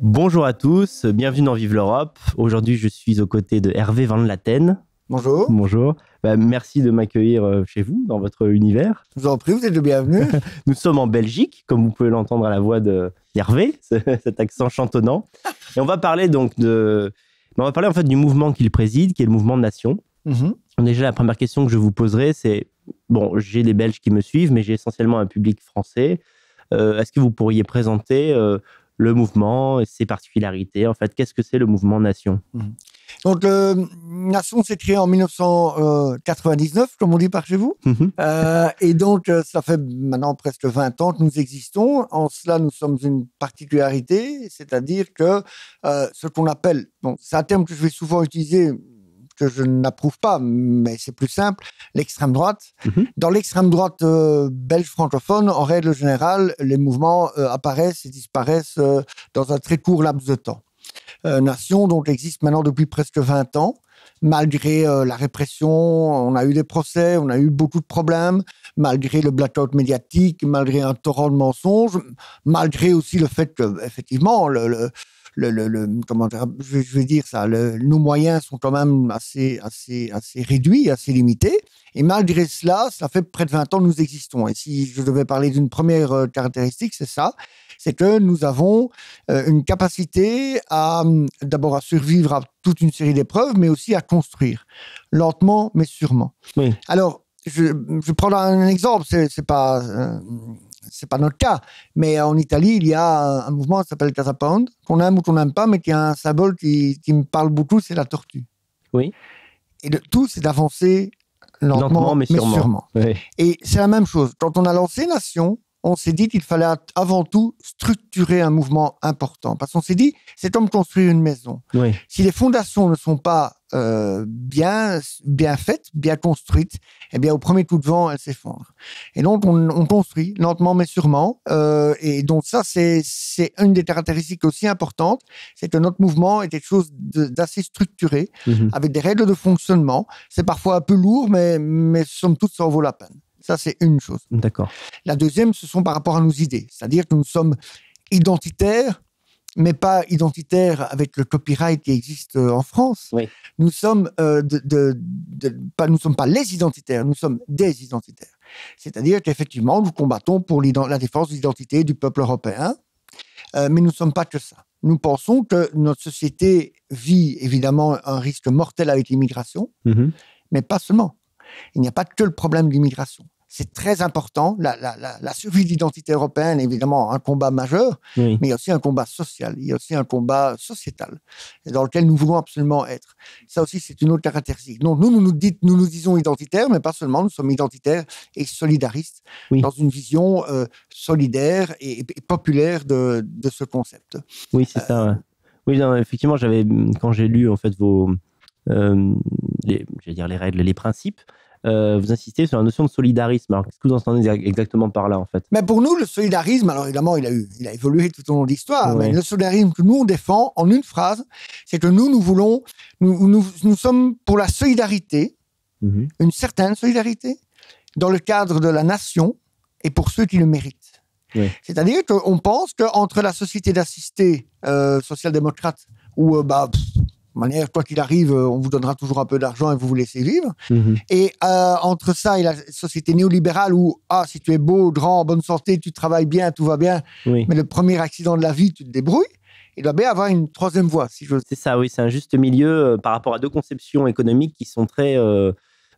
Bonjour à tous, bienvenue dans Vive l'Europe. Aujourd'hui, je suis aux côtés de Hervé Van Laten. Bonjour. Bonjour. Merci de m'accueillir chez vous, dans votre univers. Je vous en prie, vous êtes le bienvenu. Nous sommes en Belgique, comme vous pouvez l'entendre à la voix d'Hervé, cet accent chantonnant. Et on va parler en fait du mouvement qu'il préside, qui est le mouvement Nation. Déjà, la première question que je vous poserai, c'est, j'ai des Belges qui me suivent, mais j'ai essentiellement un public français. Est-ce que vous pourriez présenter le mouvement et ses particularités? En fait, qu'est-ce que c'est le mouvement Nation? Donc, Nation s'est créé en 1999, comme on dit par chez vous. Et donc, ça fait maintenant presque 20 ans que nous existons. En cela, nous sommes une particularité, c'est-à-dire que ce qu'on appelle, c'est un terme que je vais souvent utiliser, que je n'approuve pas, mais c'est plus simple, l'extrême droite. Dans l'extrême droite belge francophone, en règle générale, les mouvements apparaissent et disparaissent dans un très court laps de temps. Nation donc existe maintenant depuis presque 20 ans, malgré la répression, on a eu des procès, on a eu beaucoup de problèmes, malgré le blackout médiatique, malgré un torrent de mensonges, malgré aussi le fait que, effectivement, comment dire, je vais dire ça, nos moyens sont quand même assez réduits, assez limités. Et malgré cela, ça fait près de 20 ans que nous existons. Et si je devais parler d'une première caractéristique, c'est ça. C'est que nous avons une capacité d'abord à survivre à toute une série d'épreuves, mais aussi à construire, lentement mais sûrement. Oui. Alors, je prends un exemple, c'est pas notre cas, mais en Italie, il y a un mouvement qui s'appelle Casa Pound, qu'on aime ou qu'on n'aime pas, mais qui a un symbole qui me parle beaucoup, c'est la tortue. Oui. Et tout, c'est d'avancer lentement mais sûrement. Oui. Et c'est la même chose. Quand on a lancé Nation, on s'est dit qu'il fallait avant tout structurer un mouvement important. Parce qu'on s'est dit, c'est comme construire une maison. Oui. Si les fondations ne sont pas bien faites, bien construites, eh bien, au premier coup de vent, elles s'effondrent. Et donc, on construit lentement mais sûrement. Et donc, ça, c'est une des caractéristiques aussi importantes. C'est que notre mouvement est quelque chose d'assez structuré, avec des règles de fonctionnement. C'est parfois un peu lourd, mais somme toute, ça en vaut la peine. Ça, c'est une chose. D'accord. La deuxième, ce sont par rapport à nos idées. C'est-à-dire que nous sommes identitaires, mais pas identitaires avec le copyright qui existe en France. Oui. Nous sommes nous sommes pas les identitaires, nous sommes des identitaires. C'est-à-dire qu'effectivement, nous combattons pour la défense de l'identité du peuple européen, mais nous ne sommes pas que ça. Nous pensons que notre société vit évidemment un risque mortel avec l'immigration, mais pas seulement. Il n'y a pas que le problème de l'immigration. C'est très important. La survie de l'identité européenne est évidemment un combat majeur, mais il y a aussi un combat social, il y a aussi un combat sociétal dans lequel nous voulons absolument être. Ça aussi, c'est une autre caractéristique. Donc, nous nous disons identitaires, mais pas seulement, nous sommes identitaires et solidaristes dans une vision solidaire et populaire de ce concept. Oui, c'est ça. Ouais. Oui, non, effectivement, quand j'ai lu en fait les règles, les principes, vous insistez sur la notion de solidarisme. Alors, qu'est-ce que vous entendez exactement par là, en fait? Mais pour nous, le solidarisme, alors évidemment, il a évolué tout au long de l'histoire, mais le solidarisme que nous, on défend, en une phrase, c'est que nous sommes pour la solidarité, une certaine solidarité, dans le cadre de la nation, et pour ceux qui le méritent. Oui. C'est-à-dire qu'on pense qu'entre la société d'assistés social-démocrate, où de manière, quoi qu'il arrive, on vous donnera toujours un peu d'argent et vous laissez vivre. Et entre ça et la société néolibérale où, si tu es beau, grand, en bonne santé, tu travailles bien, tout va bien, mais le premier accident de la vie, tu te débrouilles, il doit bien avoir une troisième voie. C'est ça, oui, c'est un juste milieu par rapport à deux conceptions économiques qui sont très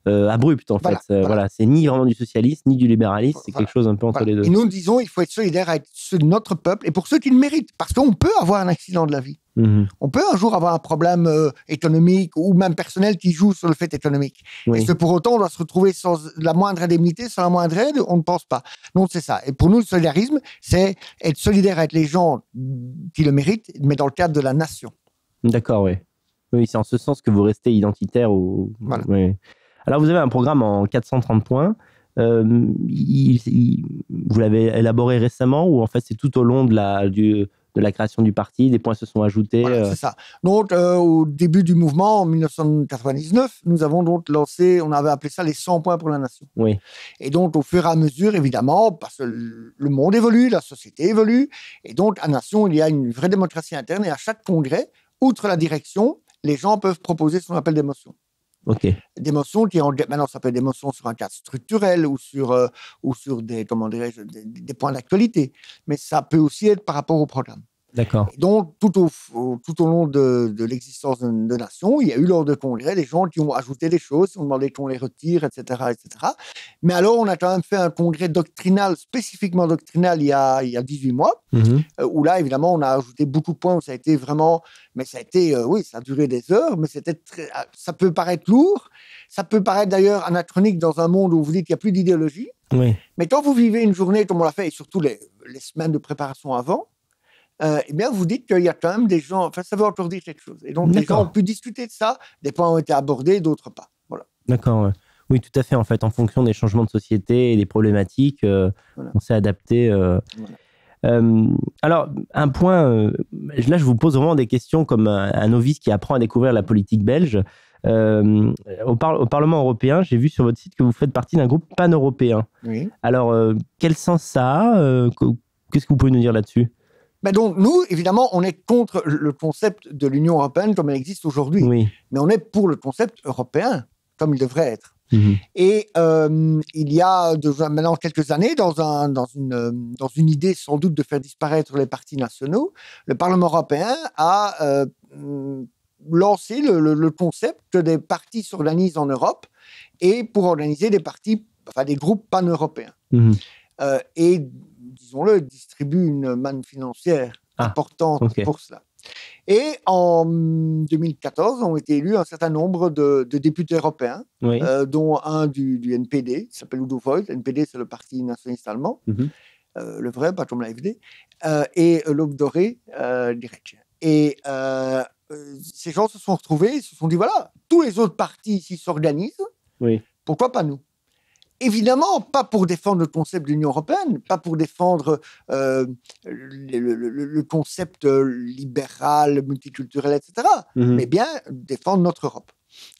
abruptes, en fait. Voilà. C'est ni vraiment du socialisme, ni du libéralisme, c'est quelque chose un peu entre les deux. Et nous disons, il faut être solidaire avec ceux de notre peuple et pour ceux qui le méritent, parce qu'on peut avoir un accident de la vie. On peut un jour avoir un problème économique ou même personnel qui joue sur le fait économique. Est-ce que pour autant on doit se retrouver sans la moindre indemnité, sans la moindre aide? On ne pense pas. Non, c'est ça. Et pour nous, le solidarisme, c'est être solidaire avec les gens qui le méritent, mais dans le cadre de la nation. D'accord, oui. Oui, c'est en ce sens que vous restez identitaire. Voilà. Oui. Alors, vous avez un programme en 430 points. Vous l'avez élaboré récemment ou en fait c'est tout au long de de la création du parti, des points se sont ajoutés. Voilà, c'est ça. Donc, au début du mouvement, en 1999, nous avons donc lancé, on avait appelé ça les 100 points pour la nation. Oui. Et donc, au fur et à mesure, évidemment, parce que le monde évolue, la société évolue, et donc, à Nation, il y a une vraie démocratie interne, et à chaque congrès, outre la direction, les gens peuvent proposer ce qu'on appelle des motions. Ok. Des motions qui, maintenant, ça peut être des motions sur un cadre structurel ou sur des, comment dirais-je, des points d'actualité. Mais ça peut aussi être par rapport au programme. D'accord. Et donc, tout au long de l'existence de Nation, il y a eu lors de congrès des gens qui ont ajouté des choses, qui ont demandé qu'on les retire, etc., etc. Mais alors, on a quand même fait un congrès doctrinal, spécifiquement doctrinal, il y a 18 mois, où là, évidemment, on a ajouté beaucoup de points, où ça a été vraiment... Mais ça a été, oui, ça a duré des heures, mais ça peut paraître lourd, ça peut paraître d'ailleurs anachronique dans un monde où vous dites qu'il n'y a plus d'idéologie. Oui. Mais quand vous vivez une journée comme on l'a fait, et surtout les semaines de préparation avant, eh bien, vous dites qu'il y a quand même des gens... Enfin, ça veut encore dire quelque chose. Et donc, les gens ont pu discuter de ça. Des points ont été abordés, d'autres pas. Voilà. D'accord, ouais. Oui, tout à fait. En fait, en fonction des changements de société et des problématiques, voilà. On s'est adapté. Voilà. Alors, un point... là, je vous pose vraiment des questions comme un novice qui apprend à découvrir la politique belge. Au Parlement européen, j'ai vu sur votre site que vous faites partie d'un groupe pan-européen. Oui. Alors, quel sens ça a qu'est-ce que vous pouvez nous dire là-dessus ? Ben donc, nous, évidemment, on est contre le concept de l'Union européenne comme elle existe aujourd'hui. Oui. Mais on est pour le concept européen, comme il devrait être. Et il y a maintenant quelques années, dans une idée sans doute de faire disparaître les partis nationaux, le Parlement européen a lancé le concept des partis s'organisent en Europe et pour organiser des groupes pan-européens. Et disons-le, distribue une manne financière importante pour cela. Et en 2014, ont été élus un certain nombre de députés européens, dont un du NPD, qui s'appelle Udo Voigt. NPD, c'est le parti nationaliste allemand, le vrai, pas comme l'AfD, et l'Aube dorée, direct. Et ces gens se sont retrouvés, ils se sont dit, voilà, tous les autres partis ici s'organisent, pourquoi pas nous ? Évidemment, pas pour défendre le concept de l'Union européenne, pas pour défendre le concept libéral, multiculturel, etc., mais bien défendre notre Europe.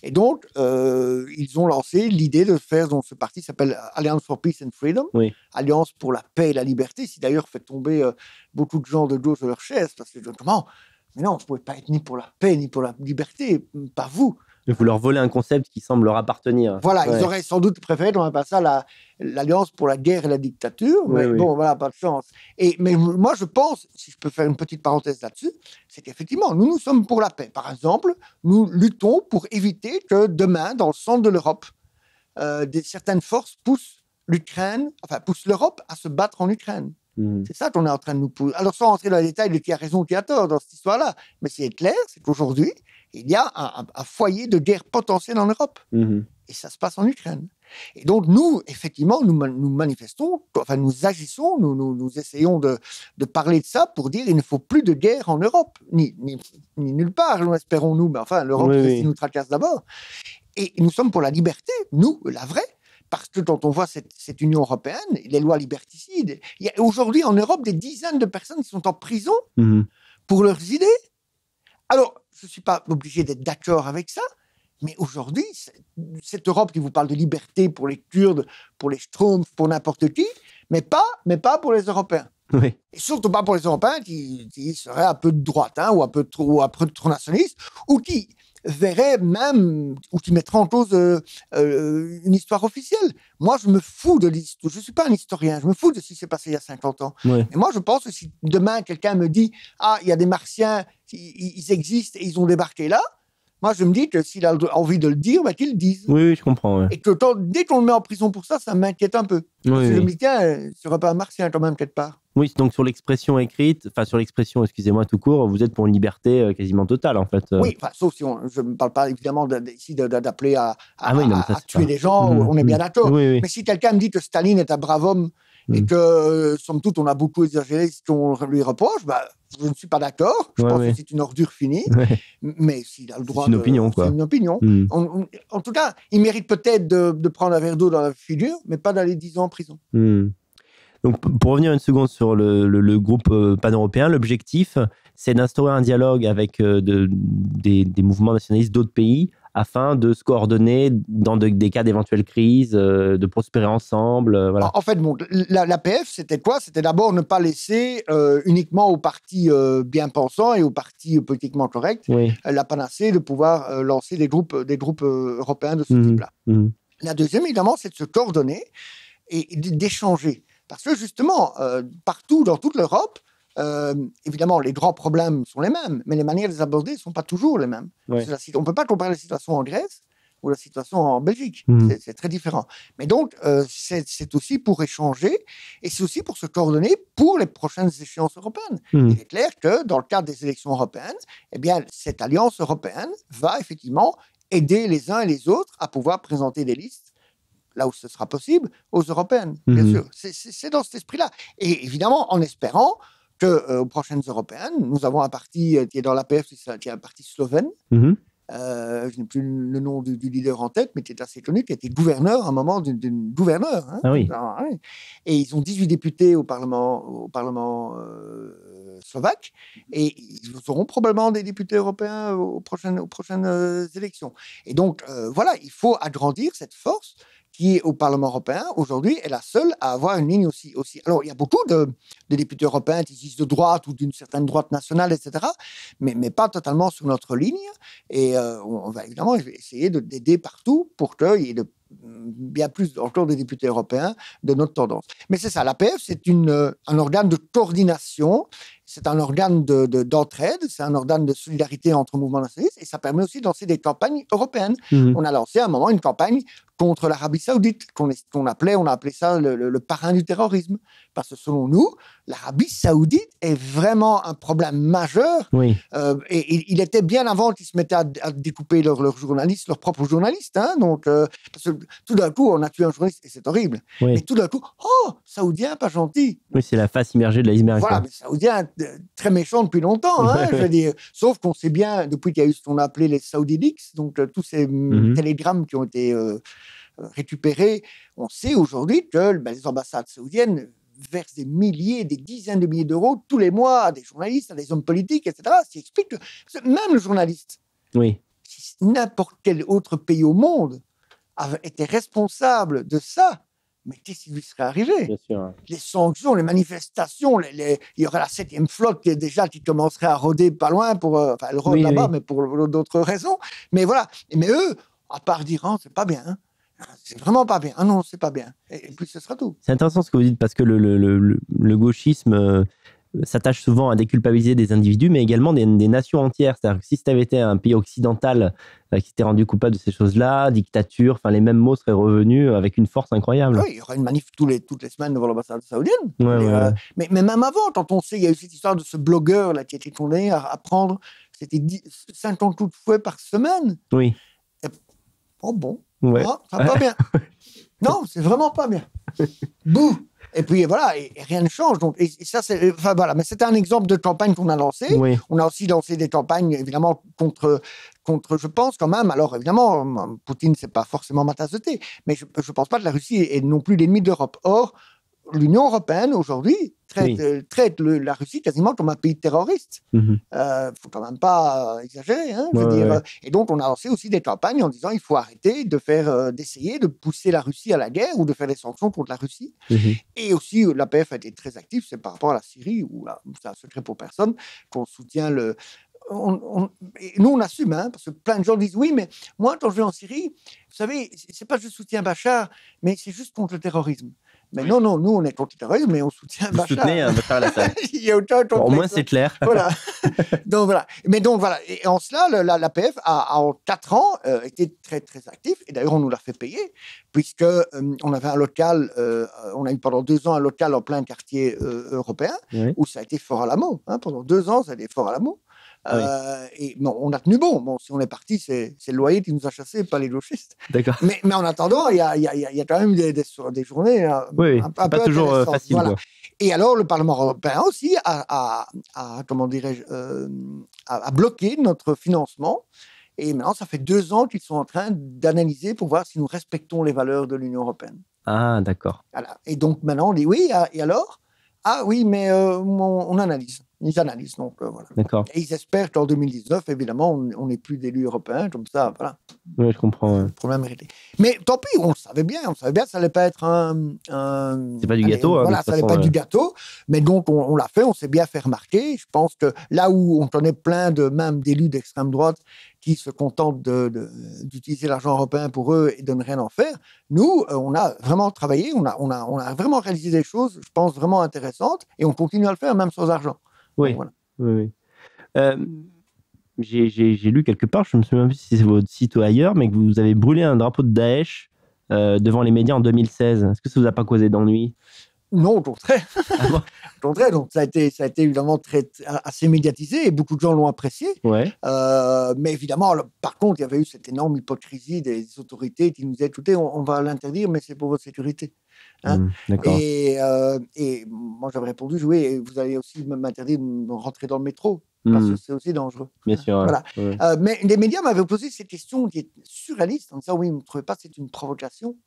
Et donc, ils ont lancé l'idée de faire, donc ce parti s'appelle Alliance for Peace and Freedom, Alliance pour la paix et la liberté, ce qui d'ailleurs fait tomber beaucoup de gens de gauche de leur chaise, parce que comment ? Mais non, vous ne pouvez pas être ni pour la paix, ni pour la liberté, pas vous. Vous leur volez un concept qui semble leur appartenir. Voilà, ils auraient sans doute préféré, on appelle ça l'Alliance pour la guerre et la dictature, mais bon, voilà, pas de chance. Mais moi, je pense, si je peux faire une petite parenthèse là-dessus, c'est qu'effectivement, nous sommes pour la paix. Par exemple, nous luttons pour éviter que demain, dans le centre de l'Europe, certaines forces poussent l'Europe à se battre en Ukraine. C'est ça qu'on est en train de nous pousser. Alors, sans rentrer dans les détails de qui a raison ou qui a tort dans cette histoire-là, mais ce qui est clair, c'est qu'aujourd'hui, il y a un foyer de guerre potentielle en Europe. Et ça se passe en Ukraine. Et donc, nous, effectivement, nous manifestons, enfin, nous agissons, nous essayons de parler de ça pour dire qu'il ne faut plus de guerre en Europe, ni nulle part, espérons-nous, mais enfin, l'Europe, nous tracasse d'abord. Et nous sommes pour la liberté, nous, la vraie. Parce que quand on voit cette Union européenne, les lois liberticides, il y a aujourd'hui en Europe des dizaines de personnes qui sont en prison pour leurs idées. Alors, je ne suis pas obligé d'être d'accord avec ça, mais aujourd'hui, cette Europe qui vous parle de liberté pour les Kurdes, pour les Schtroumpfs, pour n'importe qui, mais pas pour les Européens. Et surtout pas pour les Européens qui seraient un peu de droite, ou un peu trop nationalistes, ou qui verraient même, ou qui mettraient en cause une histoire officielle. Moi, je me fous de l'histoire. Je ne suis pas un historien, je me fous de ce qui s'est passé il y a 50 ans. Et moi, je pense que si demain, quelqu'un me dit « Ah, il y a des Martiens, ils existent et ils ont débarqué là », moi, je me dis que s'il a envie de le dire, qu'il le dise. Oui, je comprends. Et que dès qu'on le met en prison pour ça, ça m'inquiète un peu. Parce que je me dis, tiens, ce ne serait pas un Martien quand même, quelque part. Oui, donc sur l'expression écrite, excusez-moi, tout court, vous êtes pour une liberté quasiment totale, en fait. Oui, sauf si je ne parle pas évidemment ici d'appeler à tuer des gens, on est bien d'accord. Mais si quelqu'un me dit que Staline est un brave homme et que, somme toute, on a beaucoup exagéré ce qu'on lui reproche, je ne suis pas d'accord. Je pense que c'est une ordure finie. Mais s'il a le droit... C'est une opinion, quoi. C'est une opinion. En tout cas, il mérite peut-être de prendre un verre d'eau dans la figure, mais pas d'aller 10 ans en prison. Donc, pour revenir une seconde sur le groupe pan-européen, l'objectif, c'est d'instaurer un dialogue avec des mouvements nationalistes d'autres pays afin de se coordonner dans des cas d'éventuelles crises, de prospérer ensemble. Voilà. En fait, bon, l'APF, c'était quoi? C'était d'abord ne pas laisser uniquement aux partis bien pensants et aux partis politiquement corrects la panacée de pouvoir lancer des groupes européens de ce type-là. La deuxième, évidemment, c'est de se coordonner et d'échanger. Parce que justement, partout, dans toute l'Europe, évidemment, les grands problèmes sont les mêmes, mais les manières de les aborder ne sont pas toujours les mêmes. On ne peut pas comparer la situation en Grèce ou la situation en Belgique. C'est très différent. Mais donc, c'est aussi pour échanger et c'est aussi pour se coordonner pour les prochaines échéances européennes. Il est clair que dans le cadre des élections européennes, eh bien, cette alliance européenne va effectivement aider les uns et les autres à pouvoir présenter des listes là où ce sera possible, aux européennes, bien sûr. C'est dans cet esprit-là. Et évidemment, en espérant qu'aux prochaines européennes, nous avons un parti qui est dans l'APF, qui est un parti slovène. Je n'ai plus le nom du leader en tête, mais qui est assez connu, qui a été gouverneur à un moment d'une gouverneure. Hein. Ah oui. Et ils ont 18 députés au Parlement slovaque, et ils auront probablement des députés européens aux prochaines élections. Et donc, voilà, il faut agrandir cette force qui est au Parlement européen, aujourd'hui, est la seule à avoir une ligne aussi. Alors, il y a beaucoup de députés européens qui disent de droite ou d'une certaine droite nationale, etc., mais pas totalement sur notre ligne. Et on va évidemment essayer d'aider partout pour qu'il y ait bien plus encore de députés européens de notre tendance. Mais c'est ça, l'APF, c'est un organe de coordination, c'est un organe d'entraide, c'est un organe de solidarité entre mouvements nationalistes, et ça permet aussi de lancer des campagnes européennes. On a lancé à un moment une campagne contre l'Arabie Saoudite, on a appelé ça le parrain du terrorisme, parce que selon nous, l'Arabie Saoudite est vraiment un problème majeur, et il était bien avant qu'ils se mettaient à découper leurs journalistes, leurs propres journalistes, hein, donc, parce que tout d'un coup, on a tué un journaliste, et c'est horrible, mais tout d'un coup, Saoudien, pas gentil. Oui, c'est la face immergée de l'iceberg. Voilà, mais Saoudien, très méchant depuis longtemps, hein, je veux dire, sauf qu'on sait bien, depuis qu'il y a eu ce qu'on a appelé les Saudi Leaks, donc tous ces télégrammes qui ont été récupérés, on sait aujourd'hui que les ambassades saoudiennes versent des milliers, des dizaines de milliers d'euros tous les mois à des journalistes, à des hommes politiques, etc. Ce qui explique que même le journaliste, si n'importe quel autre pays au monde avait été responsable de ça, mais qu'est-ce qui lui serait arrivé? Bien sûr. Les sanctions, les manifestations, il y aurait la 7e flotte qui commencerait à rôder pas loin, elle rôde là-bas, mais pour d'autres raisons. Mais voilà. Mais eux, à part dire, c'est pas bien. Hein. C'est vraiment pas bien. Ah non, c'est pas bien. Et puis ce sera tout. C'est intéressant ce que vous dites parce que le gauchisme s'attache souvent à déculpabiliser des individus, mais également des nations entières. C'est-à-dire que si ça avait été un pays occidental qui s'était rendu coupable de ces choses-là, dictature, les mêmes mots seraient revenus avec une force incroyable. Oui, il y aurait une manif toutes les semaines devant l'ambassade saoudienne. Mais même avant, quand on sait, il y a eu cette histoire de ce blogueur là, qui a été condamné à prendre, c'était 50 coups de fouet par semaine. Oui. Et, ça va pas bien. Non, c'est vraiment pas bien. Bouh. Et puis voilà, et rien ne change. Donc, et ça, voilà. Mais c'était un exemple de campagne qu'on a lancé. On a aussi lancé des campagnes, évidemment, contre, je pense quand même. Alors évidemment, Poutine, c'est pas forcément ma tasse de thé, mais je pense pas que la Russie est non plus l'ennemi de l'Europe. Or, l'Union européenne aujourd'hui traite la Russie quasiment comme un pays terroriste. Faut quand même pas exagérer, hein, je veux dire. Et donc on a lancé aussi des campagnes en disant il faut arrêter d'essayer de pousser la Russie à la guerre ou de faire des sanctions contre la Russie. Et aussi l'APF a été très actif, c'est par rapport à la Syrie où c'est un secret pour personne qu'on soutient et nous on assume, hein, parce que plein de gens disent oui, mais moi quand je vais en Syrie, vous savez, c'est pas que je soutiens Bachar, mais c'est juste contre le terrorisme. Mais non, nous, on est contre le terrorisme, mais on soutient Bachar. Vous soutenez Bachar al-Assad. Il y a aucun complexe. Au moins, c'est clair. Voilà. Donc, voilà. Mais donc, voilà. Et en cela, l'APF a, en 4 ans, été très, très actif. Et d'ailleurs, on nous l'a fait payer, puisque on avait un local, on a eu pendant 2 ans un local en plein quartier européen, où ça a été Fort Alamo. Hein, pendant 2 ans, ça a été Fort Alamo. Et bon, on a tenu bon. Bon, si on est parti, c'est le loyer qui nous a chassés, pas les gauchistes. D'accord. Mais en attendant, il y a quand même des journées un peu pas toujours facile. Voilà. Et alors, le Parlement européen aussi a comment dirais-je, a bloqué notre financement. Et maintenant, ça fait 2 ans qu'ils sont en train d'analyser pour voir si nous respectons les valeurs de l'Union européenne. Ah, d'accord. Voilà. Et donc, maintenant, on dit oui, et alors? Ah oui, mais on analyse. Ils analysent, donc voilà. D'accord. Et ils espèrent qu'en 2019, évidemment, on n'est plus d'élus européens, comme ça, voilà. Oui, je comprends. Le problème est réglé. Mais tant pis, on le savait bien que ça n'allait pas être C'est pas du gâteau, voilà, de toute ça n'allait façon, pas être du gâteau, mais donc on l'a fait, on s'est bien fait remarquer. Je pense que là où on connaît plein même d'élus d'extrême droite qui se contentent d'utiliser l'argent européen pour eux et de ne rien en faire, nous, on a vraiment travaillé, on a vraiment réalisé des choses, je pense, vraiment intéressantes, et on continue à le faire même sans argent. Oui, Donc, voilà. oui. J'ai lu quelque part, je me souviens plus si c'est votre site ou ailleurs, mais que vous avez brûlé un drapeau de Daesh devant les médias en 2016. Est-ce que ça vous a pas causé d'ennui? Non, au contraire. Ah bon? Au contraire, donc ça a été évidemment assez médiatisé et beaucoup de gens l'ont apprécié. Ouais. Mais évidemment, par contre, il y avait eu cette énorme hypocrisie des autorités qui nous disaient écoutez, on va l'interdire, mais c'est pour votre sécurité. Hein. D'accord. Et moi, j'avais répondu oui, vous allez aussi m'interdire de rentrer dans le métro. Parce que c'est aussi dangereux. Bien sûr. Voilà. Ouais. Mais les médias m'avaient posé cette question qui est surréaliste en disant oui, vous ne trouvez pas que c'est une provocation?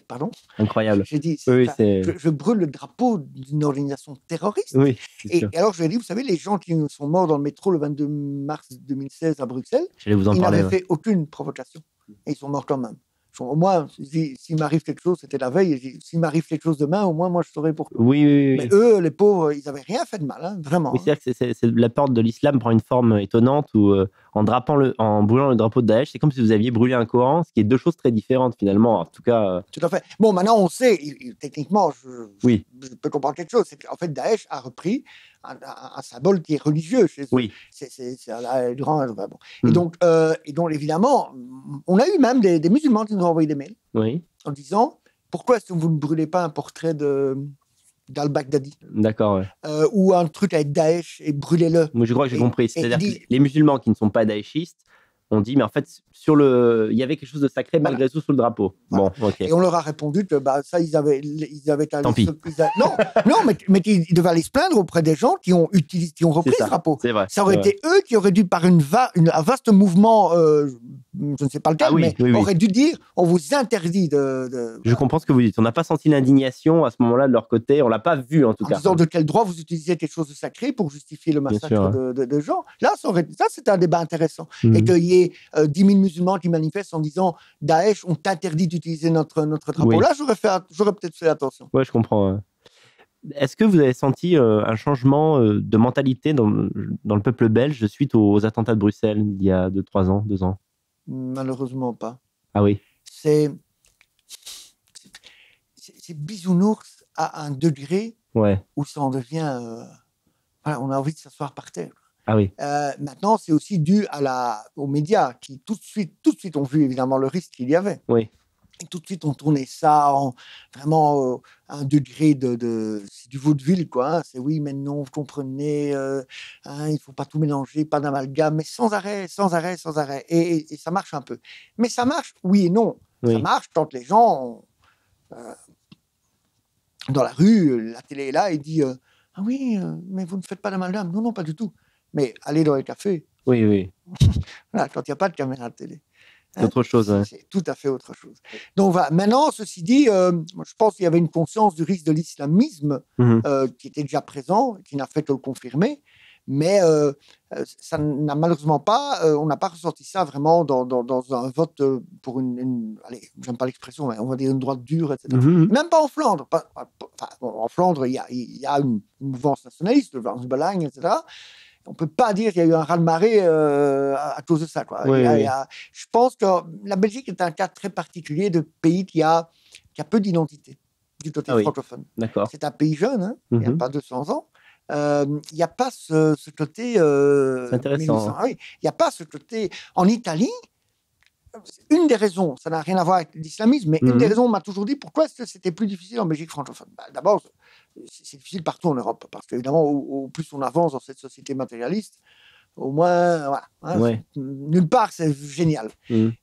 Pardon? Incroyable. J'ai dit, Oui, je brûle le drapeau d'une organisation terroriste. Oui, et alors, je lui ai dit, vous savez, les gens qui sont morts dans le métro le 22 mars 2016 à Bruxelles, j'allais vous en ils parler. n'avaient fait aucune provocation. Et ils sont morts quand même. Au moins, s'il m'arrive quelque chose, c'était la veille. S'il m'arrive quelque chose demain, au moins, moi, je saurais pourquoi. Oui. Mais eux, les pauvres, ils n'avaient rien fait de mal, hein, vraiment. Oui, c'est-à-dire que la porte de l'islam prend une forme étonnante où, en brûlant le drapeau de Daesh, c'est comme si vous aviez brûlé un Coran, ce qui est deux choses très différentes finalement. En tout cas. Tout à fait. Bon, maintenant, on sait, techniquement, Oui. je peux comprendre quelque chose. C'est qu'en fait, Daesh a repris un symbole qui est religieux chez eux. Oui. C'est bon. Et donc, évidemment, on a eu même des musulmans qui nous ont envoyé des mails en disant pourquoi est-ce que vous ne brûlez pas un portrait d'Al-Baghdadi? D'accord. Ouais. Ou un truc avec Daesh et brûlez-le. Moi, je crois que j'ai compris. C'est-à-dire que les musulmans qui ne sont pas daéchistes ont dit, mais en fait, il y avait quelque chose de sacré malgré tout sur le drapeau. Voilà. Bon, ok. Et on leur a répondu que ça, ils avaient Tant pis. Non, mais ils devaient aller se plaindre auprès des gens qui ont repris ce drapeau. C'est vrai. Ça aurait été eux qui auraient dû, par un vaste mouvement, je ne sais pas lequel, mais auraient dû dire on vous interdit de. Je comprends ce que vous dites. On n'a pas senti l'indignation à ce moment-là de leur côté. On l'a pas vu en tout cas. En disant de quel droit vous utilisez quelque chose de sacré pour justifier le massacre de gens. Là, ça c'est un débat intéressant. Et qu'il y ait 10 000 musulmans qui manifestent en disant Daesh ont interdit d'utiliser notre drapeau. Oui. Là, j'aurais peut-être fait attention. Oui, je comprends. Est-ce que vous avez senti un changement de mentalité dans le peuple belge suite aux attentats de Bruxelles il y a 2 ans? Malheureusement pas. Ah oui. C'est bisounours à un degré où ça en devient... on a envie de s'asseoir par terre. Ah oui. Maintenant, c'est aussi dû aux médias qui tout de suite ont vu évidemment le risque qu'il y avait. Oui. Et tout de suite, on tournait ça vraiment à un degré c'est du vaudeville, quoi. Hein. C'est oui, mais non, vous comprenez, il ne faut pas tout mélanger, pas d'amalgame, mais sans arrêt. Et ça marche un peu. Mais ça marche, oui et non. Oui. Ça marche quand les gens, dans la rue, la télé est là et dit ah oui, mais vous ne faites pas d'amalgame. Non, pas du tout. Mais allez dans les cafés. Oui. Voilà, quand il n'y a pas de caméra de télé. C'est autre chose. Ouais. C'est tout à fait autre chose. Donc voilà. Maintenant, ceci dit, je pense qu'il y avait une conscience du risque de l'islamisme qui était déjà présent, qui n'a fait que le confirmer. Mais ça n'a malheureusement pas, on n'a pas ressenti ça vraiment dans un vote pour allez, j'aime pas l'expression, mais on va dire une droite dure, etc. Même pas en Flandre. En Flandre, il y a une mouvance nationaliste, le Vlaams Belang, etc. On ne peut pas dire qu'il y a eu un raz-de-marée à cause de ça. Quoi. Oui. Je pense que la Belgique est un cas très particulier de pays qui a peu d'identité du côté francophone. D'accord. C'est un pays jeune, hein, il n'y a pas 200 ans. Il n'y a pas ce côté... c'est intéressant. Il n'y a pas ce côté... En Italie, une des raisons, ça n'a rien à voir avec l'islamisme, mais une des raisons, on m'a toujours dit pourquoi est-ce que c'était plus difficile en Belgique francophone. D'abord, c'est difficile partout en Europe, parce qu'évidemment, au plus on avance dans cette société matérialiste, au moins, nulle part, c'est génial.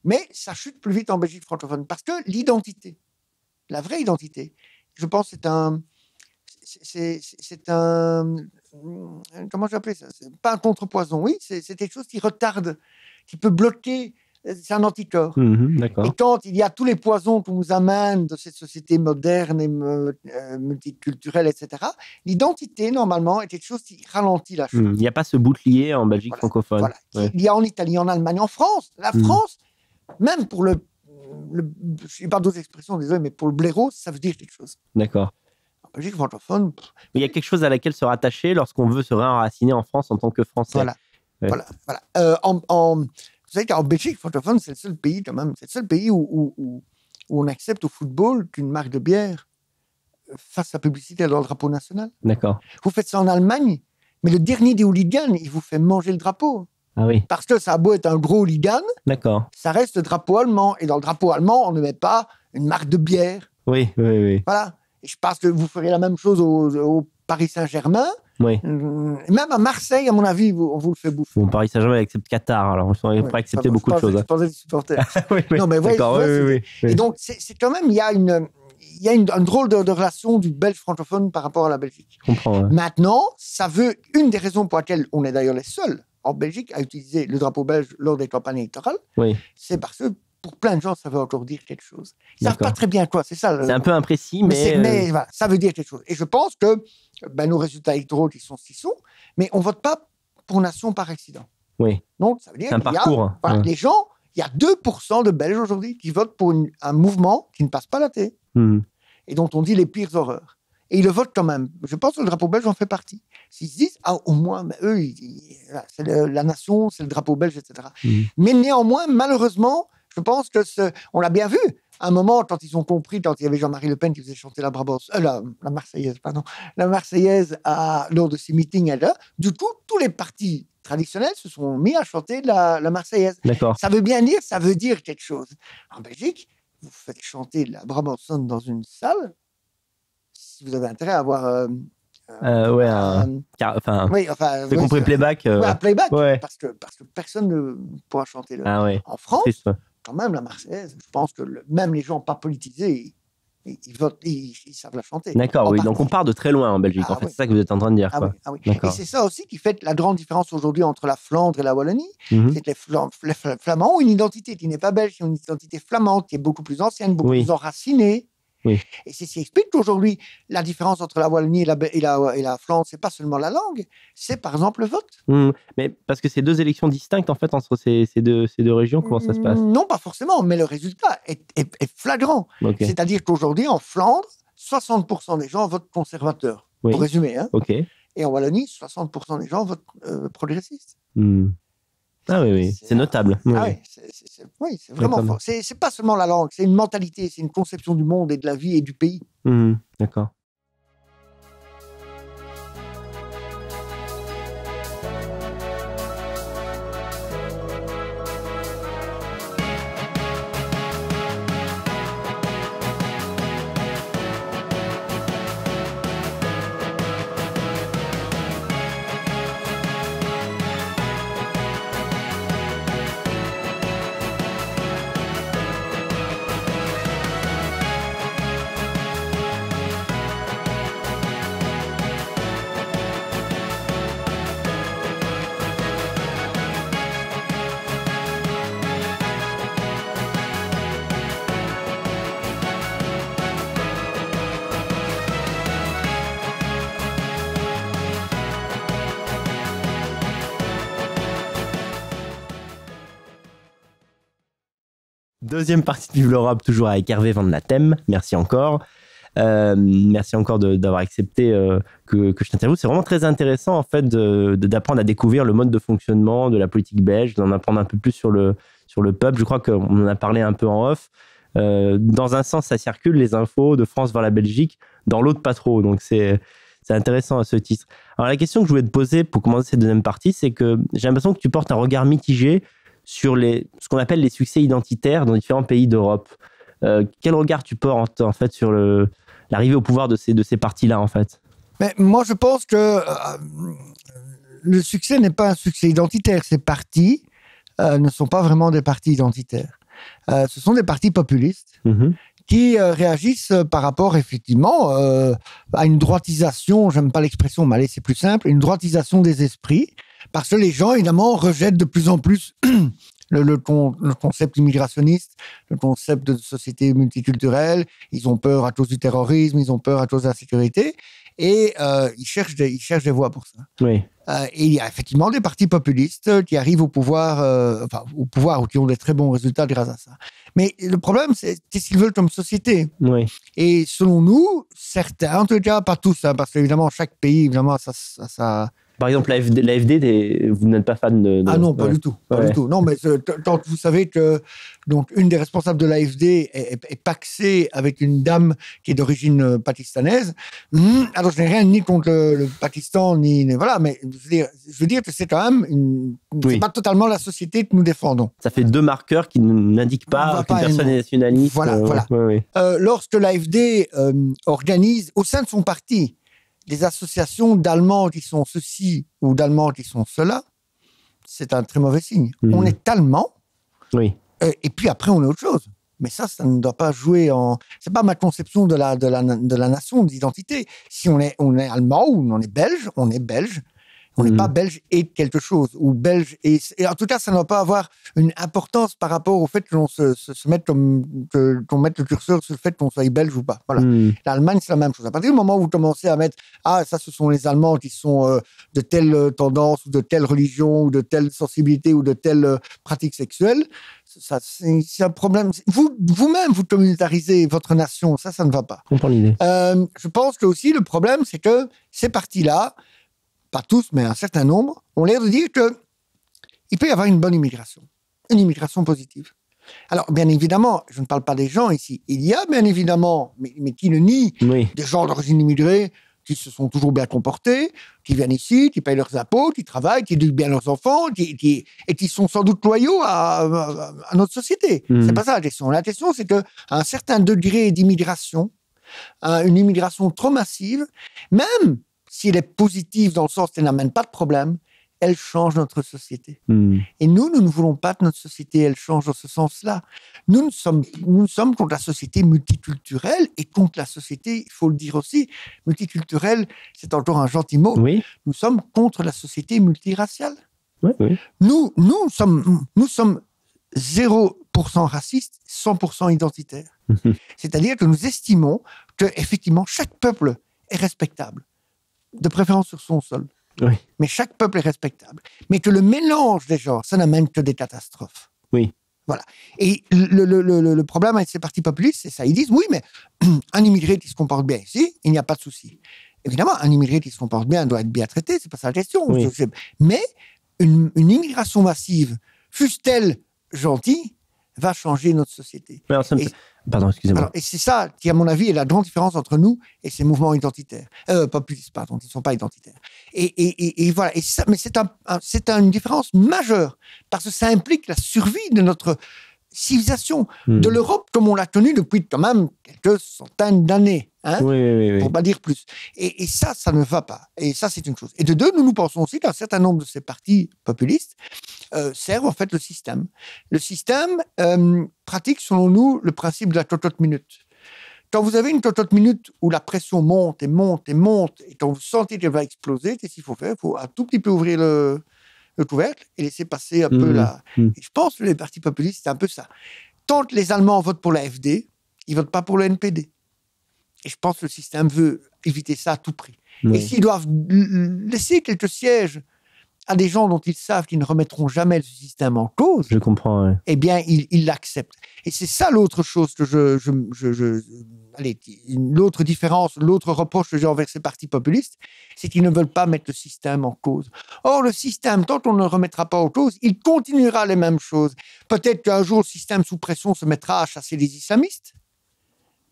Mais ça chute plus vite en Belgique francophone, parce que l'identité, la vraie identité, je pense c'est un... comment j'appelle ça? C'est pas un contrepoison, oui, c'est quelque chose qui retarde, qui peut bloquer c'est un anticorps. D'accord. Et quand il y a tous les poisons qu'on nous amène de cette société moderne et multiculturelle, etc., l'identité, normalement, est quelque chose qui ralentit la chose. Il n'y a pas ce bouclier en Belgique francophone. Voilà. Ouais. Il y a en Italie, en Allemagne, en France. La France, même pour je n'ai pas d'autres expressions, désolé, mais pour le blaireau, ça veut dire quelque chose. D'accord. En Belgique francophone... Mais il y a quelque chose à laquelle se rattacher lorsqu'on veut se réenraciner en France en tant que Français. Voilà. Ouais. Voilà. Vous savez qu'en Belgique francophone, c'est le seul pays quand même, c'est le seul pays où on accepte au football qu'une marque de bière fasse sa publicité dans le drapeau national. D'accord. Vous faites ça en Allemagne, mais le dernier des hooligans, il vous fait manger le drapeau. Ah oui. Parce que ça a beau être un gros hooligan, d'accord, ça reste le drapeau allemand. Et dans le drapeau allemand, on ne met pas une marque de bière. Oui. Voilà. Et je pense que vous ferez la même chose au Paris Saint-Germain. Oui. Même à Marseille, à mon avis, on vous le fait bouffer. Bon, Paris Saint-Germain accepte Qatar, alors on pourrait accepter beaucoup de choses. Je pensais des supporters. Oui. Non, mais d'accord, oui. Et donc, c'est quand même, il y a une drôle de relation du belge francophone par rapport à la Belgique. Je comprends. Ouais. Maintenant, ça veut, une des raisons pour laquelle on est d'ailleurs les seuls en Belgique à utiliser le drapeau belge lors des campagnes électorales, c'est parce que pour plein de gens, ça veut encore dire quelque chose. Ils ne savent pas très bien quoi, c'est ça. C'est un peu imprécis, mais voilà, ça veut dire quelque chose. Et je pense que nos résultats électoraux qui sont ce qu'ils sont, mais on ne vote pas pour nation par accident. Oui. Donc, ça veut dire qu'il y a les gens, il y a 2% de Belges aujourd'hui qui votent pour un mouvement qui ne passe pas la télé et dont on dit les pires horreurs. Et ils le votent quand même. Je pense que le drapeau belge en fait partie. S'ils se disent, au moins, eux, c'est la nation, c'est le drapeau belge, etc. Mais néanmoins, malheureusement, je pense que on l'a bien vu. À un moment, quand ils ont compris, quand il y avait Jean-Marie Le Pen qui faisait chanter la Marseillaise lors de ces meetings, du coup, tous les partis traditionnels se sont mis à chanter la Marseillaise. D'accord. Ça veut dire quelque chose. En Belgique, vous faites chanter la Brabançonne dans une salle, si vous avez intérêt à avoir... c'est compris playback. Playback, parce que personne ne pourra chanter. En France, triste. Quand même, la Marseillaise, je pense que même les gens pas politisés, ils votent, ils savent la chanter. D'accord, oui. Donc on part de très loin en Belgique. En fait, c'est ça que vous êtes en train de dire. Oui. Et c'est ça aussi qui fait la grande différence aujourd'hui entre la Flandre et la Wallonie. C'est que les Flamands ont une identité qui n'est pas belge, ils ont une identité flamande qui est beaucoup plus ancienne, beaucoup plus enracinée. Oui. Et c'est ce qui explique qu'aujourd'hui, la différence entre la Wallonie et la Flandre, c'est pas seulement la langue, c'est par exemple le vote. Mais parce que c'est deux élections distinctes en fait entre ces deux régions, comment ça se passe? Non, pas forcément, mais le résultat est flagrant. Okay. C'est-à-dire qu'aujourd'hui, en Flandre, 60% des gens votent conservateurs, pour résumer. Et en Wallonie, 60% des gens votent progressistes. Ah oui, c'est notable. Oui, c'est vraiment fort. C'est pas seulement la langue, c'est une mentalité, c'est une conception du monde et de la vie et du pays. D'accord. Deuxième partie de Vive l'Europe, toujours avec Hervé Van Natem. Merci encore. Merci encore d'avoir accepté que je t'interviewe. C'est vraiment très intéressant en fait d'apprendre à découvrir le mode de fonctionnement de la politique belge, d'en apprendre un peu plus sur le peuple. Je crois qu'on en a parlé un peu en off. Dans un sens, ça circule les infos de France vers la Belgique, dans l'autre pas trop. Donc c'est intéressant à ce titre. Alors la question que je voulais te poser pour commencer cette deuxième partie, c'est que j'ai l'impression que tu portes un regard mitigé sur ce qu'on appelle les succès identitaires dans différents pays d'Europe. Quel regard tu portes en fait sur l'arrivée au pouvoir de ces partis-là en fait? Mais moi, je pense que le succès n'est pas un succès identitaire. Ces partis ne sont pas vraiment des partis identitaires. Ce sont des partis populistes qui réagissent par rapport effectivement à une droitisation, j'aime pas l'expression, mais allez, c'est plus simple, une droitisation des esprits. Parce que les gens, évidemment, rejettent de plus en plus le concept immigrationniste, le concept de société multiculturelle. Ils ont peur à cause du terrorisme, ils ont peur à cause de la sécurité. Et ils cherchent des voies pour ça. Oui. Et il y a effectivement des partis populistes qui arrivent au pouvoir ou qui ont des très bons résultats grâce à ça. Mais le problème, c'est qu'est-ce qu'ils veulent comme société. Oui. Et selon nous, certains, en tout cas pas tous, hein, parce qu'évidemment, chaque pays, évidemment, ça... Par exemple, l'AFD, vous n'êtes pas fan de... Ah non, pas du tout. Pas du tout. Non, mais tant que vous savez que donc, une des responsables de l'AFD est paxée avec une dame qui est d'origine pakistanaise, alors je n'ai rien ni contre le Pakistan, ni voilà, mais je veux dire que c'est quand même c'est pas totalement la société que nous défendons. Ça fait deux marqueurs qui n'indiquent pas qu'une personne est nationaliste. Voilà. Lorsque l'AFD organise au sein de son parti des associations d'Allemands qui sont ceci ou d'Allemands qui sont cela, c'est un très mauvais signe. On est Allemand, et puis après on est autre chose. Mais ça ne doit pas jouer en... C'est pas ma conception de la nation, de l'identité. Si on est Allemand ou on est Belge, on est Belge. On n'est pas belge et quelque chose, ou belge et en tout cas, ça ne doit pas avoir une importance par rapport au fait que l'on se mette qu'on mette le curseur sur le fait qu'on soit belge ou pas. Voilà. L'Allemagne, c'est la même chose. À partir du moment où vous commencez à mettre, ça, ce sont les Allemands qui sont de telle tendance, ou de telle religion, ou de telle sensibilité, ou de telle pratique sexuelle, ça, c'est un problème. Vous-même, vous communautarisez votre nation. Ça ne va pas. Je comprends l'idée. Je pense que aussi, le problème, c'est que ces partis-là, pas tous, mais un certain nombre, ont l'air de dire qu'il peut y avoir une bonne immigration, une immigration positive. Alors, bien évidemment, je ne parle pas des gens ici. Il y a bien évidemment, mais qui le nie, des gens d'origine immigrée qui se sont toujours bien comportés, qui viennent ici, qui payent leurs impôts, qui travaillent, qui éduquent bien leurs enfants, et qui sont sans doute loyaux à notre société. C'est pas ça la question. La question, c'est qu'à un certain degré d'immigration, une immigration trop massive, même si elle est positive dans le sens qu'elle n'amène pas de problème, elle change notre société. Et nous ne voulons pas que notre société, elle change dans ce sens-là. Nous sommes contre la société multiculturelle et contre la société, il faut le dire aussi, multiculturelle, c'est encore un gentil mot. Oui. Nous sommes contre la société multiraciale. Oui. Nous sommes 0% racistes, 100% identitaires. C'est-à-dire que nous estimons que, effectivement, chaque peuple est respectable, de préférence sur son sol. Oui. Mais chaque peuple est respectable. Mais que le mélange des genres, ça n'amène que des catastrophes. Oui. Voilà. Et le problème avec ces partis populistes, c'est ça. Ils disent, oui, mais un immigré qui se comporte bien ici, il n'y a pas de souci. Évidemment, un immigré qui se comporte bien doit être bien traité, c'est pas ça la question. Oui. Mais une immigration massive, fût-elle gentille, va changer notre société. Pardon, excusez-moi. Alors, et c'est ça qui, à mon avis, est la grande différence entre nous et ces mouvements identitaires. Populistes, pardon, qui ne sont pas identitaires. Et voilà. Et ça, mais c'est une différence majeure, parce que ça implique la survie de notre civilisation, de l'Europe comme on l'a connue depuis quand même quelques centaines d'années. Hein, oui. Pour pas dire plus. Et ça ne va pas. Et ça, c'est une chose. Et de deux, nous pensons aussi qu'un certain nombre de ces partis populistes servent en fait le système. Le système pratique, selon nous, le principe de la cocotte minute. Quand vous avez une cocotte minute où la pression monte et monte et monte, et quand vous sentez qu'elle va exploser, qu'est-ce qu'il faut faire? Il faut un tout petit peu ouvrir le couvercle et laisser passer un peu la... Et je pense que les partis populistes, c'est un peu ça. Tant que les Allemands votent pour l'AfD, ils ne votent pas pour le NPD. Et je pense que le système veut éviter ça à tout prix. Et s'ils doivent laisser quelques sièges à des gens dont ils savent qu'ils ne remettront jamais le système en cause, je comprends, eh bien, ils l'acceptent. Et c'est ça l'autre chose que l'autre différence, l'autre reproche que j'ai envers ces partis populistes, c'est qu'ils ne veulent pas mettre le système en cause. Or, le système, tant qu'on ne le remettra pas en cause, il continuera les mêmes choses. Peut-être qu'un jour, le système sous pression se mettra à chasser les islamistes,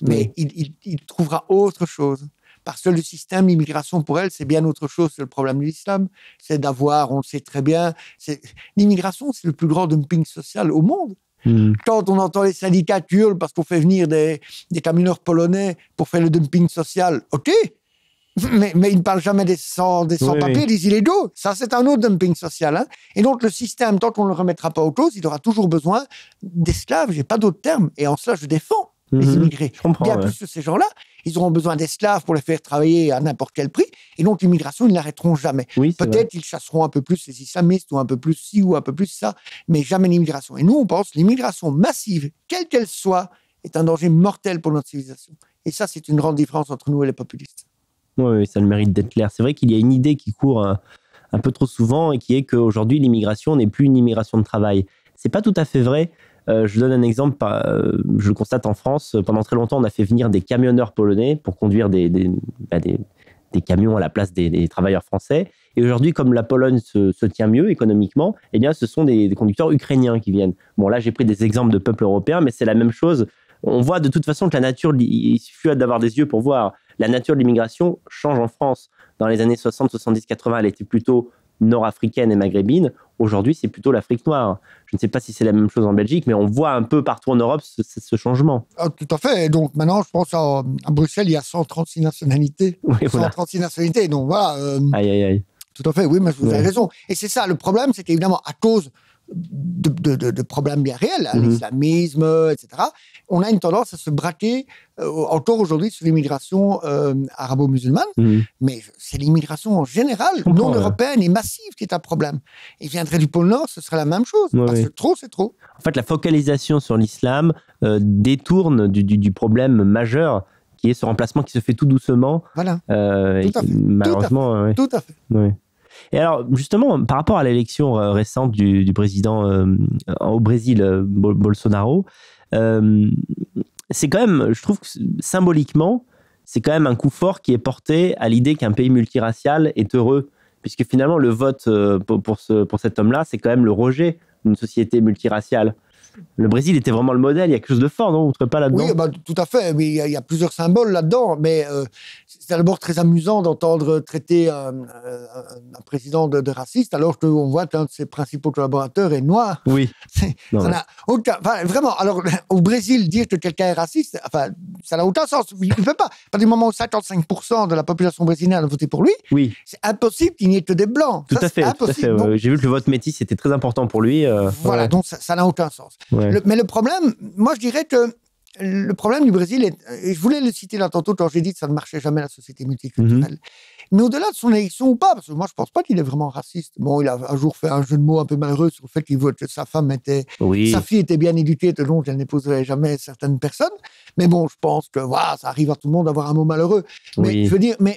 mais il trouvera autre chose. Parce que le système, l'immigration pour elle, c'est bien autre chose que le problème de l'islam. C'est d'avoir, on le sait très bien, l'immigration, c'est le plus grand dumping social au monde. Quand on entend les syndicats qui hurlent parce qu'on fait venir des camionneurs polonais pour faire le dumping social, ok, mais ils ne parlent jamais des sans-papiers, des illégaux. Ça, c'est un autre dumping social. Hein. Et donc, le système, tant qu'on ne le remettra pas en cause, il aura toujours besoin d'esclaves. Je n'ai pas d'autre terme. Et en cela, je défends les immigrés. Bien plus que ces gens-là. ils auront besoin d'esclaves pour les faire travailler à n'importe quel prix. Et donc, l'immigration, ils ne l'arrêteront jamais. Oui, peut-être ils chasseront un peu plus les islamistes ou un peu plus ci ou un peu plus ça, mais jamais l'immigration. Et nous, on pense que l'immigration massive, quelle qu'elle soit, est un danger mortel pour notre civilisation. Et ça, c'est une grande différence entre nous et les populistes. Oui, ça a le mérite d'être clair. C'est vrai qu'il y a une idée qui court un peu trop souvent et qui est qu'aujourd'hui, l'immigration n'est plus une immigration de travail. C'est pas tout à fait vrai. Je vous donne un exemple. Je le constate en France. Pendant très longtemps, on a fait venir des camionneurs polonais pour conduire des camions à la place des travailleurs français. Et aujourd'hui, comme la Pologne se tient mieux économiquement, eh bien, ce sont des conducteurs ukrainiens qui viennent. Bon, là, j'ai pris des exemples de peuples européens, mais c'est la même chose. On voit de toute façon que la nature, il suffit d'avoir des yeux pour voir, la nature de l'immigration change en France. Dans les années 60, 70, 80, elle était plutôt nord-africaine et maghrébine. Aujourd'hui, c'est plutôt l'Afrique noire. Je ne sais pas si c'est la même chose en Belgique, mais on voit un peu partout en Europe ce changement. Ah, tout à fait. Et donc maintenant, je pense à Bruxelles, il y a 136 nationalités. Oui, voilà. 136 nationalités. Donc voilà. Aïe. Tout à fait, oui, mais vous avez raison. Et c'est ça, le problème, c'est qu'évidemment, à cause de problèmes bien réels, l'islamisme, etc., on a une tendance à se braquer encore aujourd'hui sur l'immigration arabo-musulmane, mais c'est l'immigration en général, non européenne et massive qui est un problème. Et viendrait du pôle Nord, ce serait la même chose, parce que trop, c'est trop. En fait, la focalisation sur l'islam détourne du problème majeur qui est ce remplacement qui se fait tout doucement. Voilà. Tout à fait. Malheureusement, tout à fait. Ouais. Et alors, justement, par rapport à l'élection récente du président au Brésil, Bolsonaro, c'est quand même, je trouve que symboliquement, c'est quand même un coup fort qui est porté à l'idée qu'un pays multiracial est heureux, puisque finalement, le vote pour cet homme-là, c'est quand même le rejet d'une société multiraciale. Le Brésil était vraiment le modèle. Il y a quelque chose de fort, non? Vous ne trouvez pas là-dedans? Oui, tout à fait. Mais il y a plusieurs symboles là-dedans. Mais c'est d'abord très amusant d'entendre traiter un président de raciste alors qu'on voit qu'un de ses principaux collaborateurs est noir. Oui. Ça n'a aucun... Enfin, vraiment, alors au Brésil, dire que quelqu'un est raciste, enfin, ça n'a aucun sens. Il ne peut pas. À partir du moment où 55% de la population brésilienne a voté pour lui, c'est impossible qu'il n'y ait que des blancs. Tout à fait. J'ai vu que le vote métis était très important pour lui. Voilà, donc ça n'a aucun sens. Ouais. Mais le problème, moi je dirais que le problème du Brésil, et je voulais le citer là tantôt quand j'ai dit que ça ne marchait jamais la société multiculturelle, mais au-delà de son élection ou pas, parce que moi je ne pense pas qu'il est vraiment raciste. Bon, il a un jour fait un jeu de mots un peu malheureux sur le fait qu'il voit que sa fille était bien éduquée, donc elle n'épouserait jamais certaines personnes. Mais bon, je pense que voilà, ça arrive à tout le monde d'avoir un mot malheureux. Mais je veux dire, mais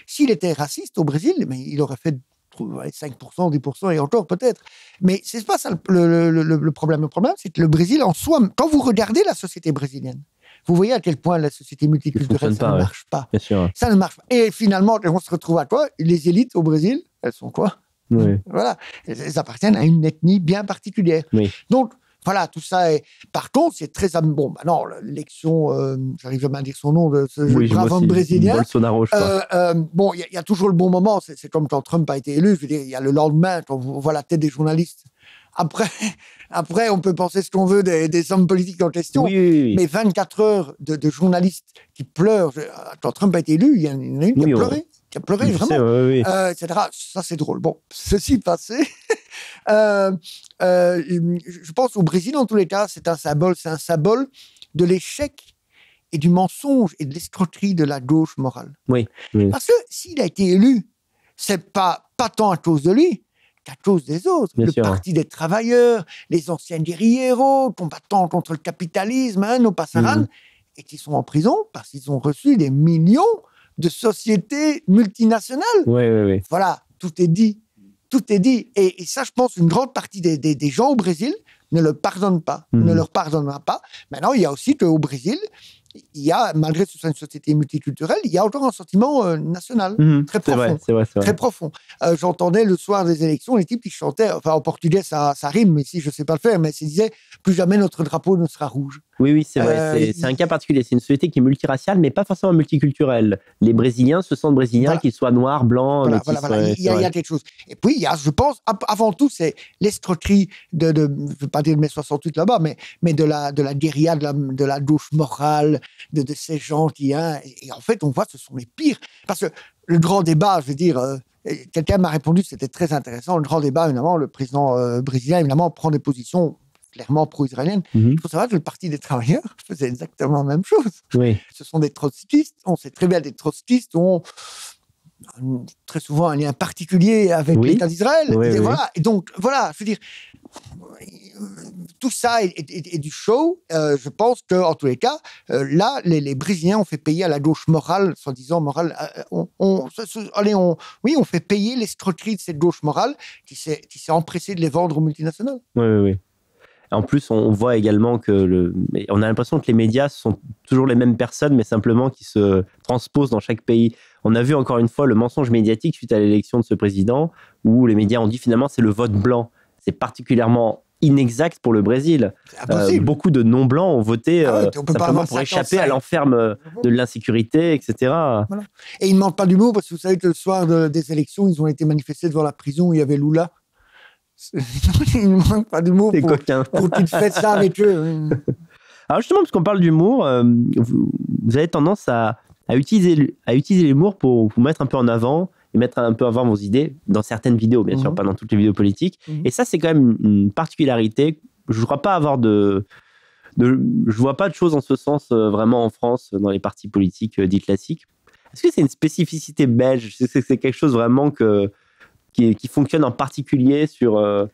s'il était raciste au Brésil, mais il aurait fait 5%, 10% et encore peut-être. Mais c'est pas ça le problème. Le problème, c'est que le Brésil en soi, quand vous regardez la société brésilienne, vous voyez à quel point la société multiculturelle, ça ne marche pas. Bien sûr. Ça ne marche pas. Et finalement, on se retrouve à quoi? Les élites au Brésil, elles sont quoi? Voilà. Elles appartiennent à une ethnie bien particulière. Donc, voilà, tout ça est... Par contre, c'est très... Bon, maintenant, l'élection, j'arrive jamais à dire son nom, de ce brave homme brésilien. Bolsonaro, je crois. Bon, il y a toujours le bon moment. C'est comme quand Trump a été élu. Je veux dire, il y a le lendemain, quand on voit la tête des journalistes. Après, on peut penser ce qu'on veut des hommes politiques en question. Mais 24 heures de journalistes qui pleurent. Quand Trump a été élu, il y en a une qui a pleuré. Qui a pleuré, vraiment. Etc. Ça, c'est drôle. Bon, ceci passé... je pense au Brésil, en tous les cas, c'est un symbole de l'échec et du mensonge et de l'escroquerie de la gauche morale. Parce que s'il a été élu, c'est pas tant à cause de lui qu'à cause des autres. Bien sûr. Parti des travailleurs, les anciens guerrieros, combattants contre le capitalisme, nos passarans, et qui sont en prison parce qu'ils ont reçu des millions de sociétés multinationales. Voilà, tout est dit. Tout est dit. Et ça, je pense, une grande partie des gens au Brésil ne le pardonnent pas, ne leur pardonnera pas. Maintenant, il y a aussi qu'au Brésil, il y a, malgré que ce soit une société multiculturelle, il y a encore un sentiment national très profond. C'est vrai. Très profond. J'entendais le soir des élections les types qui chantaient, enfin en portugais ça rime, mais ici je ne sais pas le faire, mais ils disaient « Plus jamais notre drapeau ne sera rouge ». Oui, c'est vrai. C'est un cas particulier. C'est une société qui est multiraciale, mais pas forcément multiculturelle. Les Brésiliens se sentent brésiliens, qu'ils soient noirs, blancs, métis. Il y a quelque chose. Et puis, il y a, je pense, avant tout, c'est l'escroquerie je ne veux pas dire de mai 68 là-bas, mais de la guérilla, de la gauche morale, de ces gens qui... et en fait, on voit que ce sont les pires. Parce que le grand débat, je veux dire... quelqu'un m'a répondu, c'était très intéressant. Le grand débat, évidemment, le président brésilien, évidemment, prend des positions clairement pro-israélienne. Il faut savoir que le Parti des travailleurs faisait exactement la même chose. Oui. Ce sont des trotskistes. On sait très bien que les trotskistes ont très souvent un lien particulier avec l'État d'Israël. Voilà. Et donc, voilà, je veux dire, tout ça est du show. Je pense qu'en tous les cas, là, les Brésiliens ont fait payer à la gauche morale, soi-disant morale. On fait payer l'escroquerie de cette gauche morale qui s'est empressée de les vendre aux multinationales. Oui. En plus, on voit également que on a l'impression que les médias sont toujours les mêmes personnes, mais simplement qui se transposent dans chaque pays. On a vu encore une fois le mensonge médiatique suite à l'élection de ce président, où les médias ont dit finalement c'est le vote blanc. C'est particulièrement inexact pour le Brésil. Beaucoup de non-blancs ont voté simplement pour échapper à l'enferme de l'insécurité, etc. Voilà. Et ils ne manquent pas d'humour, parce que vous savez que le soir des élections, ils ont été manifestés devant la prison où il y avait Lula. Il ne manque pas d'humour pour qu'ils fassent ça avec eux. Alors justement, parce qu'on parle d'humour, vous avez tendance à utiliser l'humour pour vous mettre un peu en avant et mettre un peu avant vos idées dans certaines vidéos, bien sûr, pas dans toutes les vidéos politiques. Et ça, c'est quand même une particularité. Je ne crois pas avoir je vois pas de choses en ce sens vraiment en France, dans les partis politiques dits classiques. Est-ce que c'est une spécificité belge? C'est quelque chose vraiment qui fonctionne en particulier sur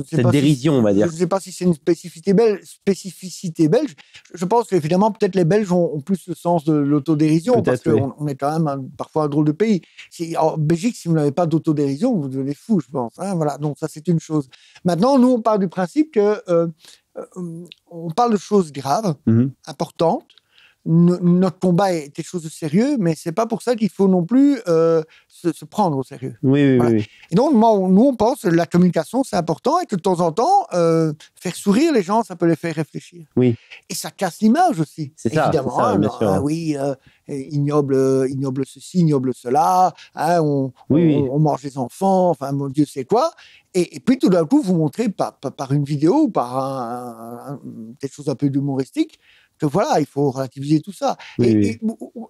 cette dérision, on va dire. Je ne sais pas si c'est une spécificité belge. Je pense qu'évidemment, peut-être les Belges ont plus le sens de l'autodérision, parce qu'on est quand même parfois un drôle de pays. En Belgique, si vous n'avez pas d'autodérision, vous devenez fou, je pense. Voilà. Donc ça, c'est une chose. Maintenant, nous, on part du principe que on parle de choses graves, importantes. Notre combat est quelque chose de sérieux, mais c'est pas pour ça qu'il faut non plus se prendre au sérieux. Oui. Et donc, nous, on pense que la communication, c'est important et que de temps en temps, faire sourire les gens, ça peut les faire réfléchir. Oui. Et ça casse l'image aussi. C'est ça, bien sûr. Ignoble ceci, ignoble cela, on mange les enfants, enfin, mon Dieu, c'est quoi. Et puis, tout d'un coup, vous montrez par une vidéo ou par quelque chose un peu d'humoristique, que voilà, il faut relativiser tout ça. Et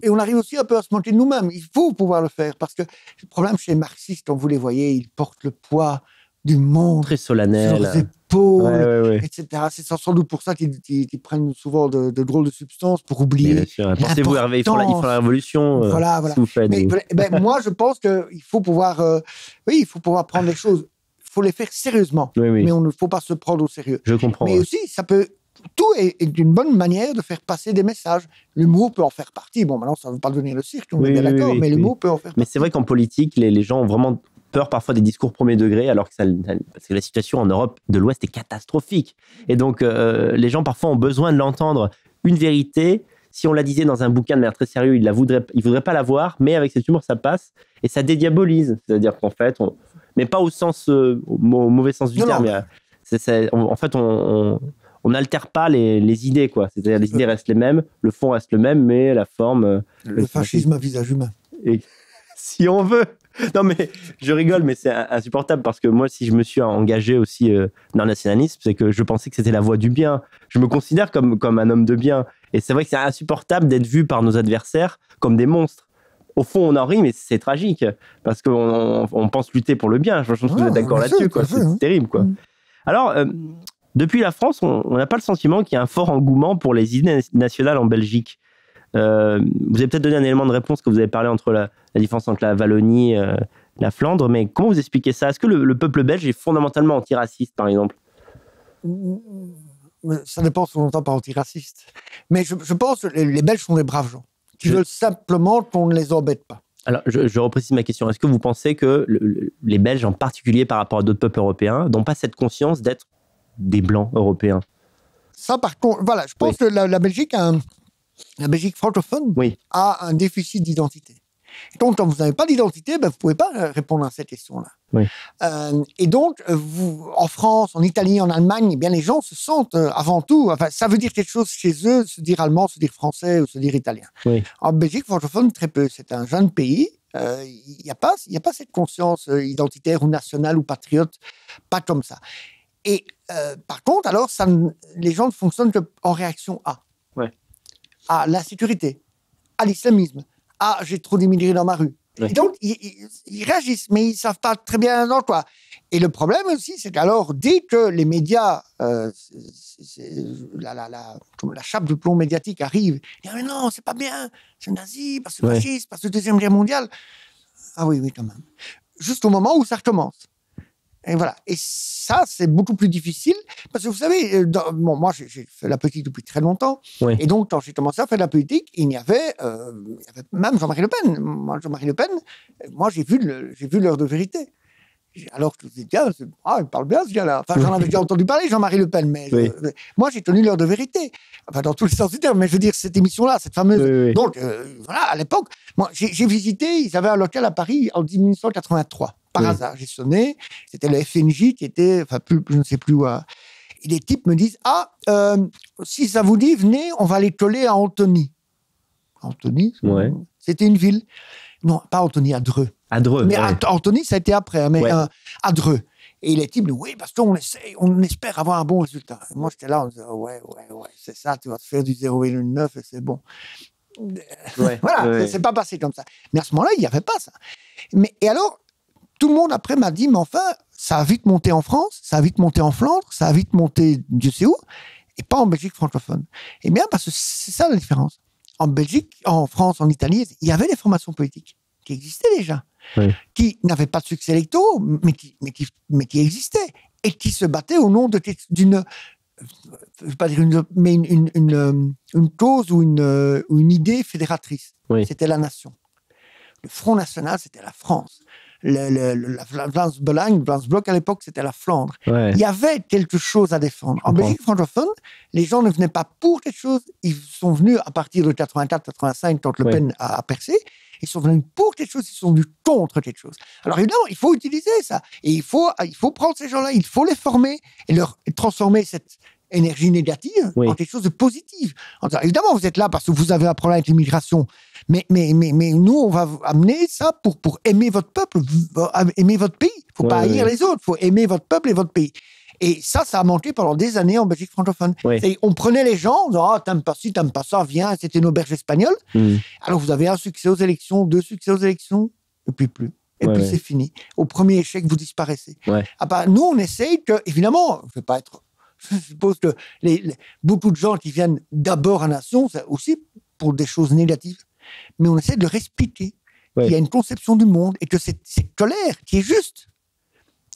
on arrive aussi un peu à se moquer de nous-mêmes. Il faut pouvoir le faire, parce que le problème chez les marxistes, quand vous les voyez, ils portent le poids du monde très solennel sur les épaules, etc. C'est sans doute pour ça qu'ils prennent souvent de drôles de substances pour oublier. Bien sûr. Pensez-vous, Hervé, ils font la révolution. Voilà. Moi, je pense qu'il faut pouvoir prendre les choses. Il faut les faire sérieusement, mais on ne faut pas se prendre au sérieux. Je comprends. Mais aussi, ça peut... Tout est une bonne manière de faire passer des messages. L'humour peut en faire partie. Bon, maintenant, ça ne veut pas devenir le cirque, on est bien d'accord, mais l'humour peut en faire partie. Mais c'est vrai qu'en politique, les gens ont vraiment peur parfois des discours premier degré, alors que parce que la situation en Europe de l'Ouest est catastrophique. Et donc, les gens parfois ont besoin de l'entendre. Une vérité, si on la disait dans un bouquin de manière très sérieuse, ils ne voudraient pas la voir, mais avec cet humour, ça passe. Et ça dédiabolise. C'est-à-dire qu'en fait, mais pas au mauvais sens du terme. En fait, on n'altère pas les idées, quoi. C'est-à-dire les idées restent les mêmes, le fond reste le même, mais la forme... Le fascisme à visage humain. Et si on veut. Non, mais je rigole, mais c'est insupportable, parce que moi, si je me suis engagé aussi dans le nationalisme, c'est que je pensais que c'était la voie du bien. Je me considère comme un homme de bien. Et c'est vrai que c'est insupportable d'être vu par nos adversaires comme des monstres. Au fond, on en rit, mais c'est tragique, parce qu'on pense lutter pour le bien. Je pense que vous êtes d'accord là-dessus, quoi. C'est terrible, quoi. Alors... depuis la France, on n'a pas le sentiment qu'il y a un fort engouement pour les idées nationales en Belgique. Vous avez peut-être donné un élément de réponse quand vous avez parlé entre la différence entre la Wallonie et la Flandre, mais comment vous expliquez ça? Est-ce que le peuple belge est fondamentalement antiraciste, par exemple? Ça dépend ce qu'on entend par antiraciste. Mais je pense que les Belges sont des braves gens qui veulent simplement qu'on ne les embête pas. Alors, je reprécise ma question. Est-ce que vous pensez que les Belges, en particulier par rapport à d'autres peuples européens, n'ont pas cette conscience d'être des blancs européens? Ça, par contre, voilà, je pense que la Belgique francophone a un déficit d'identité. Donc, quand vous n'avez pas d'identité, vous ne pouvez pas répondre à cette question-là. Oui. Et donc, en France, en Italie, en Allemagne, eh bien, les gens se sentent avant tout, enfin, ça veut dire quelque chose chez eux, se dire allemand, se dire français ou se dire italien. Oui. En Belgique francophone, très peu. C'est un jeune pays. Il n'y a pas cette conscience identitaire ou nationale ou patriote, pas comme ça. Et par contre, alors, les gens ne fonctionnent qu'en réaction à l'insécurité, à l'islamisme, j'ai trop d'immigrés dans ma rue, Oui. Et donc, ils réagissent, mais ils ne savent pas très bien dans quoi. Et le problème aussi, c'est qu'alors, dès que les médias, la chape de plomb médiatique arrive, ils disent « Mais non, c'est pas bien, c'est nazi, parce que fasciste, parce que Deuxième Guerre mondiale. » Ah oui, quand même. Juste au moment où ça recommence. Et voilà. Et ça, c'est beaucoup plus difficile. Parce que vous savez, moi, j'ai fait la politique depuis très longtemps. Oui. Et donc, quand j'ai commencé à faire de la politique, il y avait même Jean-Marie Le Pen. Jean-Marie Le Pen, moi, j'ai vu l'heure de vérité. Alors que je me disais, il parle bien ce gars-là. Enfin, j'en avais déjà entendu parler, Jean-Marie Le Pen, mais moi, j'ai tenu l'heure de vérité. Enfin, dans tous les sens du terme, mais je veux dire, cette émission-là, cette fameuse. Oui. Donc, voilà, à l'époque, moi, j'ai visité, ils avaient un local à Paris en 1983. Par hasard, j'ai sonné, c'était le FNJ qui était, enfin, je ne sais plus où. Et les types me disent, si ça vous dit, venez, on va les coller à Antony. Antony, c'était une ville. Non, pas Antony, à Dreux. À Dreux. Mais Antony, ça a été après, mais à Dreux. Et les types disent, oui, parce qu'on espère avoir un bon résultat. Et moi, j'étais là, on disait, ouais, c'est ça, tu vas te faire du 0,9 et c'est bon. Voilà, c'est pas passé comme ça. Mais à ce moment-là, il n'y avait pas ça. Et alors, tout le monde après m'a dit, mais enfin, ça a vite monté en France, ça a vite monté en Flandre, ça a vite monté Dieu sait où, et pas en Belgique francophone. Eh bien, parce que c'est ça la différence. En Belgique, en France, en Italie, il y avait des formations politiques qui existaient déjà, qui n'avaient pas de succès électoraux, mais qui existaient, et qui se battaient au nom d'une, je ne vais pas dire une cause ou une idée fédératrice. C'était la nation. Le Front National, c'était la France. La Vlaams-Bloc à l'époque, c'était la Flandre. Il y avait quelque chose à défendre. En Belgique francophone, les gens ne venaient pas pour quelque chose, ils sont venus à partir de 84-85 quand Le Pen a percé, ils sont venus pour quelque chose, ils sont venus contre quelque chose. Alors évidemment, il faut utiliser ça. Et il faut prendre ces gens-là, il faut les former et leur transformer cette énergie négative en quelque chose de positif. Alors, évidemment, vous êtes là parce que vous avez un problème avec l'immigration. Mais nous, on va amener ça pour aimer votre peuple, aimer votre pays. Il ne faut pas haïr les autres, il faut aimer votre peuple et votre pays. Et ça a manqué pendant des années en Belgique francophone. On prenait les gens, on disait, t'aimes pas ci, t'aimes pas ça, viens, c'était une auberge espagnole. Alors vous avez un succès aux élections, 2 succès aux élections, et puis plus. Et puis c'est fini. Au premier échec, vous disparaissez. Nous, on essaye que, évidemment, je ne vais pas être... Je suppose que beaucoup de gens qui viennent d'abord à Nation, c'est aussi pour des choses négatives. Mais on essaie de leur expliquer qu'il y a une conception du monde et que cette colère qui est juste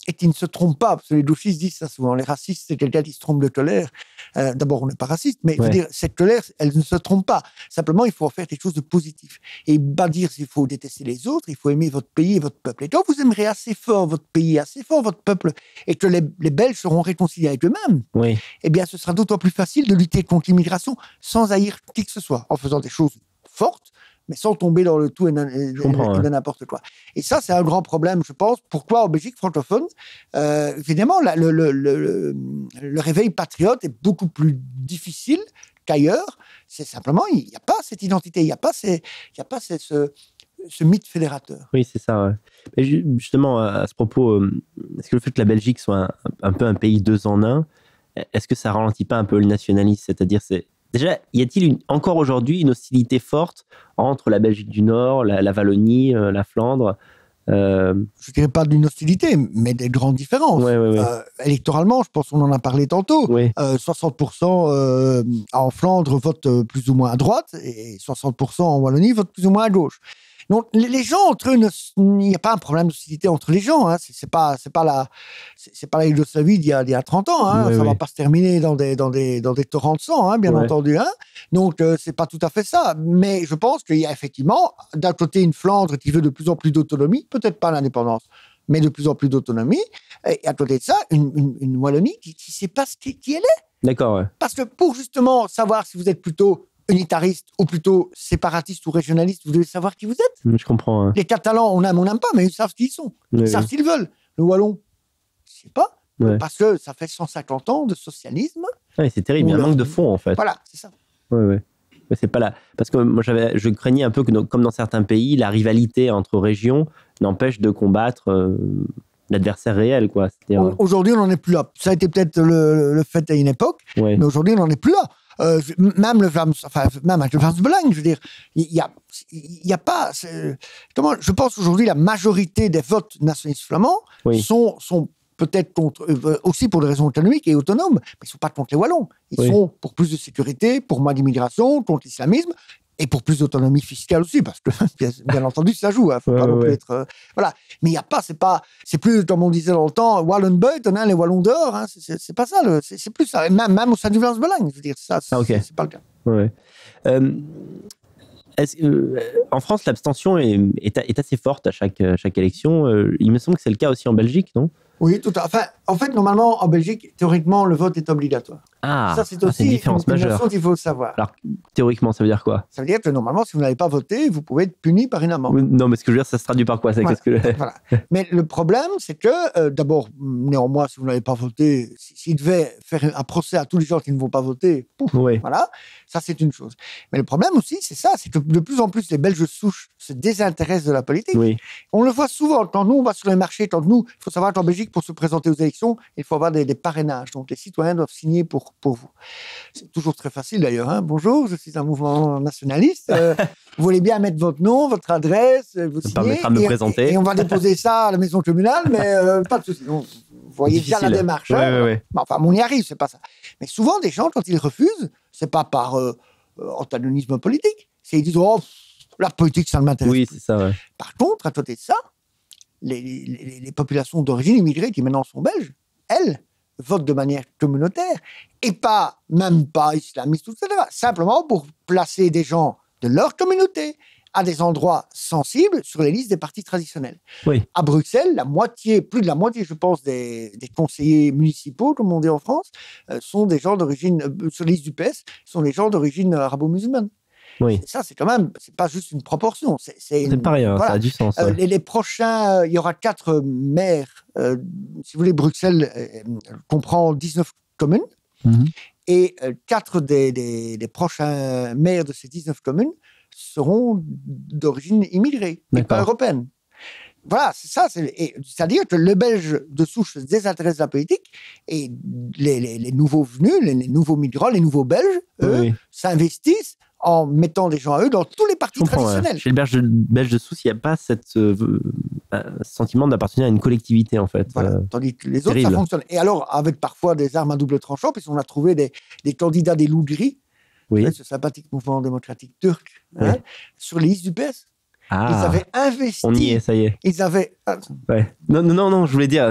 et qui ne se trompe pas, parce que les gauchistes disent ça souvent, les racistes, c'est quelqu'un qui se trompe de colère. D'abord, on n'est pas raciste, mais je veux dire, cette colère, elle ne se trompe pas. Simplement, il faut en faire quelque chose de positif. Et pas dire qu'il faut détester les autres, il faut aimer votre pays et votre peuple. Et quand vous aimerez assez fort votre pays, assez fort votre peuple, et que les Belges seront réconciliés avec eux-mêmes, eh bien, ce sera d'autant plus facile de lutter contre l'immigration sans haïr qui que ce soit, en faisant des choses fortes, mais sans tomber dans le tout et de n'importe quoi. Et ça, c'est un grand problème, je pense. Pourquoi en Belgique francophone, évidemment, le réveil patriote est beaucoup plus difficile qu'ailleurs. C'est simplement, il n'y a pas cette identité, il n'y a pas ce mythe fédérateur. Oui, c'est ça. Mais justement, à ce propos, est-ce que le fait que la Belgique soit un peu un pays 2 en 1, est-ce que ça ralentit pas un peu le nationalisme? C'est-à-dire, déjà, y a-t-il encore aujourd'hui une hostilité forte entre la Belgique du Nord, la Wallonie, la Flandre Je ne dirais pas d'une hostilité, mais des grandes différences. Électoralement, je pense qu'on en a parlé tantôt. 60% en Flandre votent plus ou moins à droite et 60% en Wallonie votent plus ou moins à gauche. Donc, les gens entre eux, il n'y a pas un problème d'hostilité entre les gens. C'est pas la Yougoslavie d'il y a 30 ans. Ça va pas se terminer dans des torrents de sang, bien entendu. Donc, c'est pas tout à fait ça. Mais je pense qu'il y a effectivement, d'un côté, une Flandre qui veut de plus en plus d'autonomie, peut-être pas l'indépendance, mais de plus en plus d'autonomie. Et à côté de ça, une Wallonie qui ne sait pas qui elle est. D'accord. Parce que pour justement savoir si vous êtes plutôt unitariste ou plutôt séparatiste ou régionaliste, vous devez savoir qui vous êtes. Je comprends. Les Catalans, on aime pas, mais ils savent qui ils sont. Ils savent ce qu'ils veulent. Le Wallon, je sais pas. Parce que ça fait 150 ans de socialisme. C'est terrible, il y a un manque de fond, en fait. Voilà, c'est ça. Mais c'est pas là. Parce que moi, je craignais un peu que, comme dans certains pays, la rivalité entre régions n'empêche de combattre l'adversaire réel, quoi. Aujourd'hui, on n'en est plus là. Ça a été peut-être le fait à une époque, mais aujourd'hui, on n'en est plus là. même avec le Vlaams Belang, je veux dire, il y a pas... je pense aujourd'hui la majorité des votes nationalistes flamands sont peut-être aussi pour des raisons économiques et autonomes, mais ils ne sont pas contre les Wallons. Ils sont pour plus de sécurité, pour moins d'immigration, contre l'islamisme, et pour plus d'autonomie fiscale aussi, parce que, bien entendu, ça joue. Faut pas non plus être... voilà. Mais il n'y a pas, c'est plus, comme on disait dans le temps, Wallon Beut, les Wallons dehors. Hein, c'est pas ça. C'est plus ça. Même au sein du Vlaams Belang, je veux dire, ça, c'est pas le cas. Ouais. En France, l'abstention est assez forte à chaque élection. Il me semble que c'est le cas aussi en Belgique, non ? Oui, tout à fait. En fait, normalement, en Belgique, théoriquement, le vote est obligatoire. Ça, c'est aussi une différence majeure. Notion qu'il faut le savoir. Alors, théoriquement, ça veut dire quoi ? Ça veut dire que normalement, si vous n'avez pas voté, vous pouvez être puni par une amende. Non, mais ce que je veux dire, ça se traduit par quoi ? Voilà. Mais le problème, c'est que, d'abord, néanmoins, si vous n'avez pas voté, s'il devait faire un procès à tous les gens qui ne vont pas voter, voilà, ça, c'est une chose. Mais le problème aussi, c'est ça, c'est que de plus en plus, les Belges souches se désintéressent de la politique. On le voit souvent, quand nous, on va sur les marchés, quand nous, il faut savoir qu'en Belgique, pour se présenter aux élections, il faut avoir des parrainages. Donc, les citoyens doivent signer pour vous. C'est toujours très facile, d'ailleurs. Hein. Bonjour, je suis un mouvement nationaliste. Vous voulez bien mettre votre nom, votre adresse, vous signez. Ça permettra de me présenter. Et on va déposer ça à la maison communale, mais pas de souci. Vous voyez déjà la démarche. Enfin, on y arrive, c'est pas ça. Mais souvent, des gens, quand ils refusent, c'est pas par antagonisme politique. C'est ils disent, la politique, ça ne m'intéresse pas. C'est ça, ouais. Par contre, à côté de ça, les populations d'origine immigrée qui maintenant sont belges, elles votent de manière communautaire et même pas islamiste, etc. Simplement pour placer des gens de leur communauté à des endroits sensibles sur les listes des partis traditionnels. À Bruxelles, plus de la moitié, je pense, des conseillers municipaux, comme on dit en France, sont des gens d'origine, sur les listes du PS, sont des gens d'origine arabo-musulmane. Ça, c'est quand même, c'est pas juste une proportion. C'est pareil, ça a du sens. Les prochains, il y aura 4 maires. Si vous voulez, Bruxelles comprend 19 communes. Et 4 des prochains maires de ces 19 communes seront d'origine immigrée, et pas européenne. Voilà, c'est ça. C'est-à-dire que le Belge de souche se désintéresse de la politique et les nouveaux venus, les nouveaux migrants, les nouveaux Belges, eux, s'investissent en mettant des gens à eux dans tous les partis traditionnels. Chez le Belge de souche, il n'y a pas ce sentiment d'appartenir à une collectivité, en fait. Voilà. Tandis que les autres, ça fonctionne. Et alors, avec parfois des armes à double tranchant, puisqu'on a trouvé des candidats des loups gris, ce sympathique mouvement démocratique turc, sur les listes du PS. Ils avaient investi. On y est, ça y est. Ils avaient. Non, je voulais dire,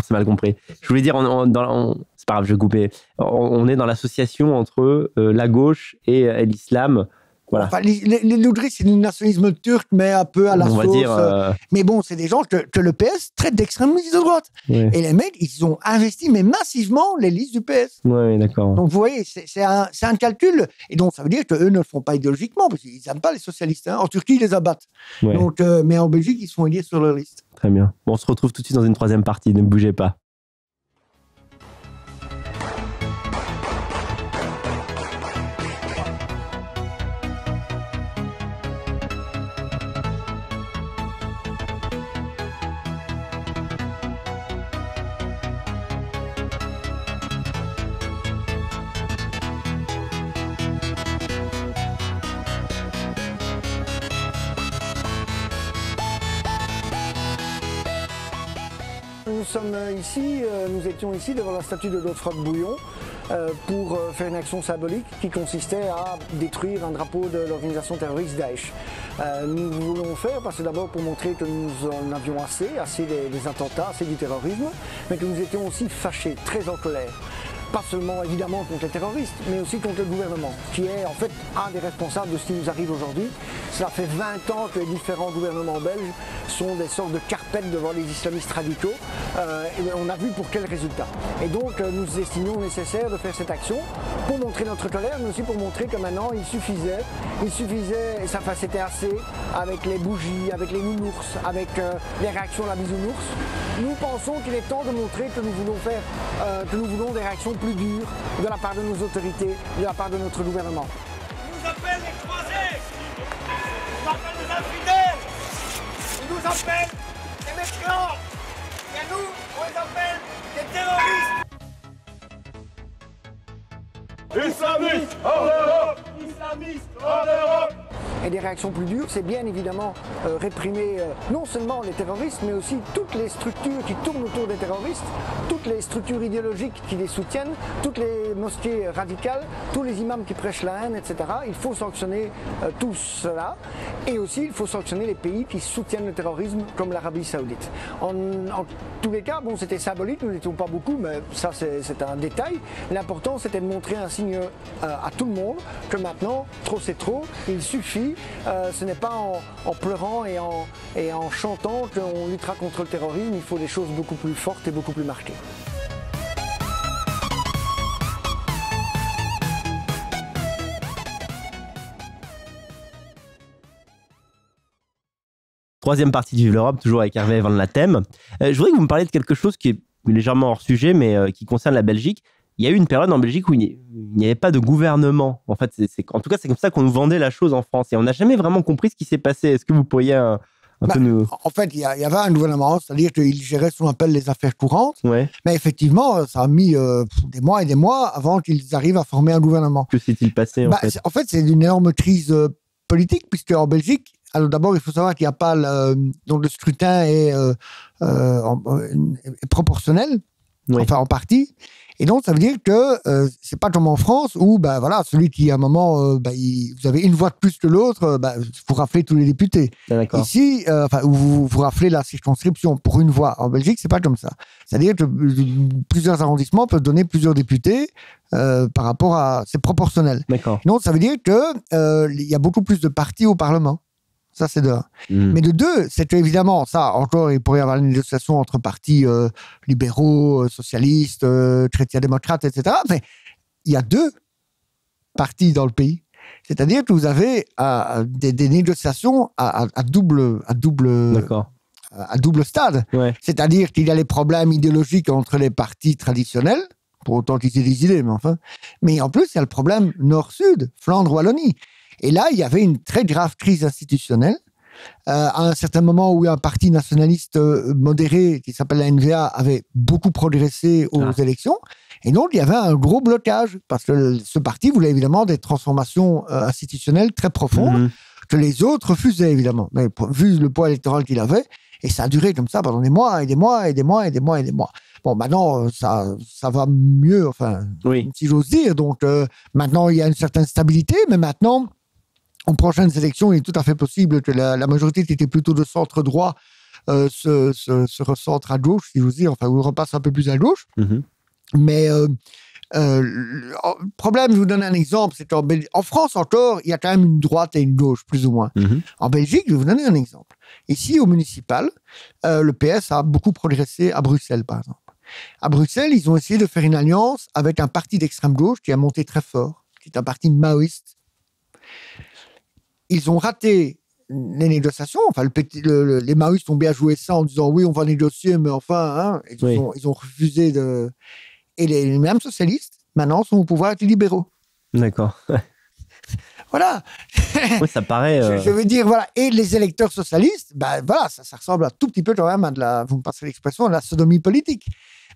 c'est mal compris. Je voulais dire, c'est pas grave, je vais couper. On est dans l'association entre la gauche et l'islam. Voilà. Enfin, les Loudris, c'est du nationalisme turc, mais un peu à la sauce. Dire, mais bon, c'est des gens que le PS traite d'extrémistes de droite. Et les mecs, ils ont investi, mais massivement, les listes du PS. Oui, d'accord. Donc, vous voyez, c'est un calcul. Et donc, ça veut dire qu'eux ne le font pas idéologiquement, parce qu'ils n'aiment pas les socialistes. Hein. En Turquie, ils les abattent. Donc, mais en Belgique, ils se font élire sur leur liste. Très bien. Bon, on se retrouve tout de suite dans une troisième partie. Ne bougez pas. Nous étions ici devant la statue de Godefroy Bouillon pour faire une action symbolique qui consistait à détruire un drapeau de l'organisation terroriste Daesh. Nous voulons faire parce que d'abord pour montrer que nous en avions assez des attentats, assez du terrorisme, mais que nous étions aussi fâchés, très en colère. Pas seulement évidemment contre les terroristes, mais aussi contre le gouvernement, qui est en fait un des responsables de ce qui nous arrive aujourd'hui. Cela fait 20 ans que les différents gouvernements belges sont des sortes de carpettes devant les islamistes radicaux. Et on a vu pour quel résultat. Et donc nous estimions nécessaire de faire cette action pour montrer notre colère, mais aussi pour montrer que maintenant il suffisait, enfin c'était assez, avec les bougies, avec les nounours, avec les réactions à la bisounours. Nous pensons qu'il est temps de montrer que nous voulons des réactions plus dures de la part de nos autorités, de la part de notre gouvernement. Ils nous appellent les croisés, ils nous appellent les infidèles, ils nous appellent les mécréants, et nous, on les appelle les terroristes. Islamistes en Europe! Islamistes en Europe! Et des réactions plus dures, c'est bien évidemment réprimer non seulement les terroristes, mais aussi toutes les structures qui tournent autour des terroristes, toutes les structures idéologiques qui les soutiennent, toutes les mosquées radicales, tous les imams qui prêchent la haine, etc. Il faut sanctionner tout cela. Et aussi, il faut sanctionner les pays qui soutiennent le terrorisme, comme l'Arabie Saoudite. En tous les cas, bon, c'était symbolique, nous n'étions pas beaucoup, mais ça, c'est un détail. L'important, c'était de montrer un signe à tout le monde que maintenant, trop c'est trop, il suffit. Ce n'est pas en pleurant et en chantant qu'on luttera contre le terrorisme. Il faut des choses beaucoup plus fortes et beaucoup plus marquées. Troisième partie du Vive l'Europe, toujours avec Hervé Van Latem. Je voudrais que vous me parliez de quelque chose qui est légèrement hors sujet, mais qui concerne la Belgique. Il y a eu une période en Belgique où il n'y avait pas de gouvernement. En fait, en tout cas, c'est comme ça qu'on nous vendait la chose en France. Et on n'a jamais vraiment compris ce qui s'est passé. Est-ce que vous pourriez un peu nous... En fait, il y avait un gouvernement, c'est-à-dire qu'il gérait ce qu'on appelle les affaires courantes. Ouais. Mais effectivement, ça a mis des mois et des mois avant qu'ils arrivent à former un gouvernement. Que s'est-il passé En fait, c'est une énorme crise politique, puisque en Belgique, alors d'abord, il faut savoir qu'il n'y a pas donc le scrutin est proportionnel, oui. Enfin en partie. Et donc, ça veut dire que c'est pas comme en France où, voilà, celui qui, à un moment, vous avez une voix de plus que l'autre, vous raflez tous les députés. Ici, vous raflez la circonscription pour une voix. En Belgique, c'est pas comme ça. C'est-à-dire que plusieurs arrondissements peuvent donner plusieurs députés par rapport à... C'est proportionnel. Donc, ça veut dire que il y a beaucoup plus de partis au Parlement. Ça, c'est de un. Mais de deux, c'est évidemment, ça, encore, il pourrait y avoir une négociation entre partis libéraux, socialistes, chrétiens-démocrates, etc. Mais il y a deux partis dans le pays. C'est-à-dire que vous avez des négociations à double stade. Ouais. C'est-à-dire qu'il y a les problèmes idéologiques entre les partis traditionnels, pour autant qu'ils aient des idées, mais enfin. Mais en plus, il y a le problème nord-sud, Flandre-Wallonie. Et là, il y avait une très grave crise institutionnelle. À un certain moment où un parti nationaliste modéré, qui s'appelle la NVA, avait beaucoup progressé aux élections. Et donc, il y avait un gros blocage, parce que ce parti voulait évidemment des transformations institutionnelles très profondes, que les autres refusaient évidemment, mais vu le poids électoral qu'il avait. Et ça a duré comme ça pendant des mois et des mois et des mois et des mois et des mois. Bon, maintenant, ça va mieux, enfin, si j'ose dire. Donc, maintenant, il y a une certaine stabilité, mais maintenant... En prochaines élections, il est tout à fait possible que la majorité qui était plutôt de centre-droit se recentre à gauche, si je veux dire, enfin, ou repasse un peu plus à gauche. Mais le problème, je vous donne un exemple, c'est qu'en France encore, il y a quand même une droite et une gauche, plus ou moins. En Belgique, je vais vous donner un exemple. Ici, au municipal, le PS a beaucoup progressé à Bruxelles, par exemple. À Bruxelles, ils ont essayé de faire une alliance avec un parti d'extrême gauche qui a monté très fort, qui est un parti maoïste. Ils ont raté les négociations. Enfin, les maoïstes ont bien joué ça en disant oui, on va négocier, mais enfin, ils ont refusé de. Et les mêmes socialistes, maintenant, sont au pouvoir avec les libéraux. D'accord. Voilà. Oui, ça paraît. Je veux dire, voilà. Et les électeurs socialistes, voilà, ça ressemble un tout petit peu quand même à vous me passez l'expression, à la sodomie politique.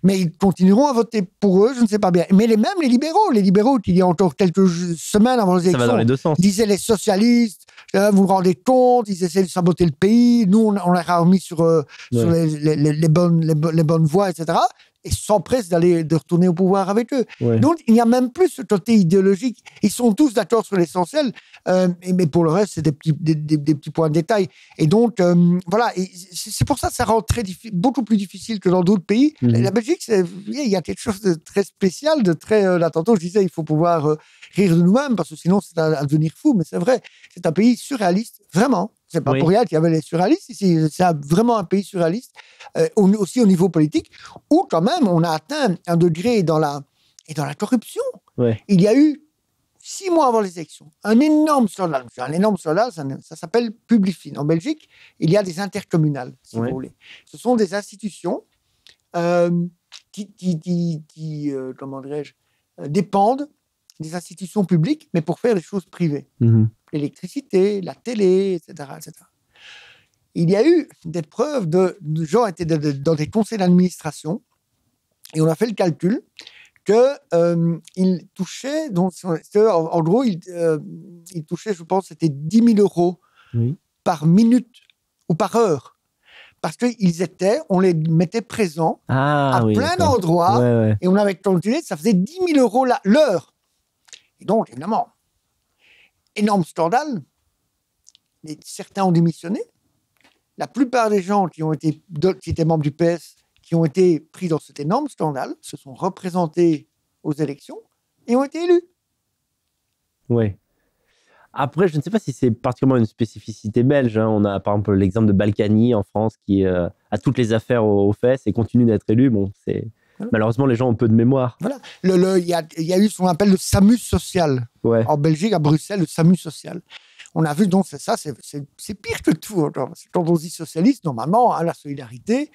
Mais ils continueront à voter pour eux, je ne sais pas bien. Mais les libéraux qui, il y a encore quelques semaines avant les élections, disaient les socialistes, vous vous rendez compte, ils essaient de saboter le pays, nous on les a remis sur les bonnes voies, etc. Et s'empressent de retourner au pouvoir avec eux. Donc il n'y a même plus ce côté idéologique. Ils sont tous d'accord sur l'essentiel, mais pour le reste, c'est des petits points de détail. Et donc, voilà, et c'est pour ça que ça rend beaucoup plus difficile que dans d'autres pays. La Belgique, il y a quelque chose de très spécial, de très... là, tantôt, je disais, il faut pouvoir rire de nous-mêmes, parce que sinon, c'est à devenir fou. Mais c'est vrai, c'est un pays surréaliste, vraiment. C'est pas pour rien qu'il y avait les surréalistes ici. C'est vraiment un pays surréaliste, aussi au niveau politique, où quand même, on a atteint un degré dans la corruption. Il y a eu 6 mois avant les élections, un énorme scandale, ça s'appelle Publifin. En Belgique, il y a des intercommunales, si vous voulez. Ce sont des institutions qui comment dirais-je, dépendent des institutions publiques, mais pour faire des choses privées. L'électricité, la télé, etc., etc. Il y a eu des preuves de gens étaient dans des conseils d'administration, et on a fait le calcul qu'il touchait, donc, en gros, il touchait, je pense, c'était 10 000 euros par minute ou par heure. Parce on les mettait présents à plein d'endroits et on avait calculé, ça faisait 10 000 euros l'heure. Et donc, évidemment, énorme scandale. Certains ont démissionné. La plupart des gens qui étaient membres du PS, qui ont été pris dans cet énorme scandale, se sont représentés aux élections et ont été élus. Oui. Après, je ne sais pas si c'est particulièrement une spécificité belge. Hein. On a par exemple l'exemple de Balkany en France qui a toutes les affaires aux fesses et continue d'être élu. Bon, malheureusement, les gens ont peu de mémoire. Voilà. Il y a eu ce qu'on appelle le SAMU social. En Belgique, à Bruxelles, le SAMU social. On a vu, donc, c'est pire que tout. Quand on dit socialiste, normalement, la solidarité.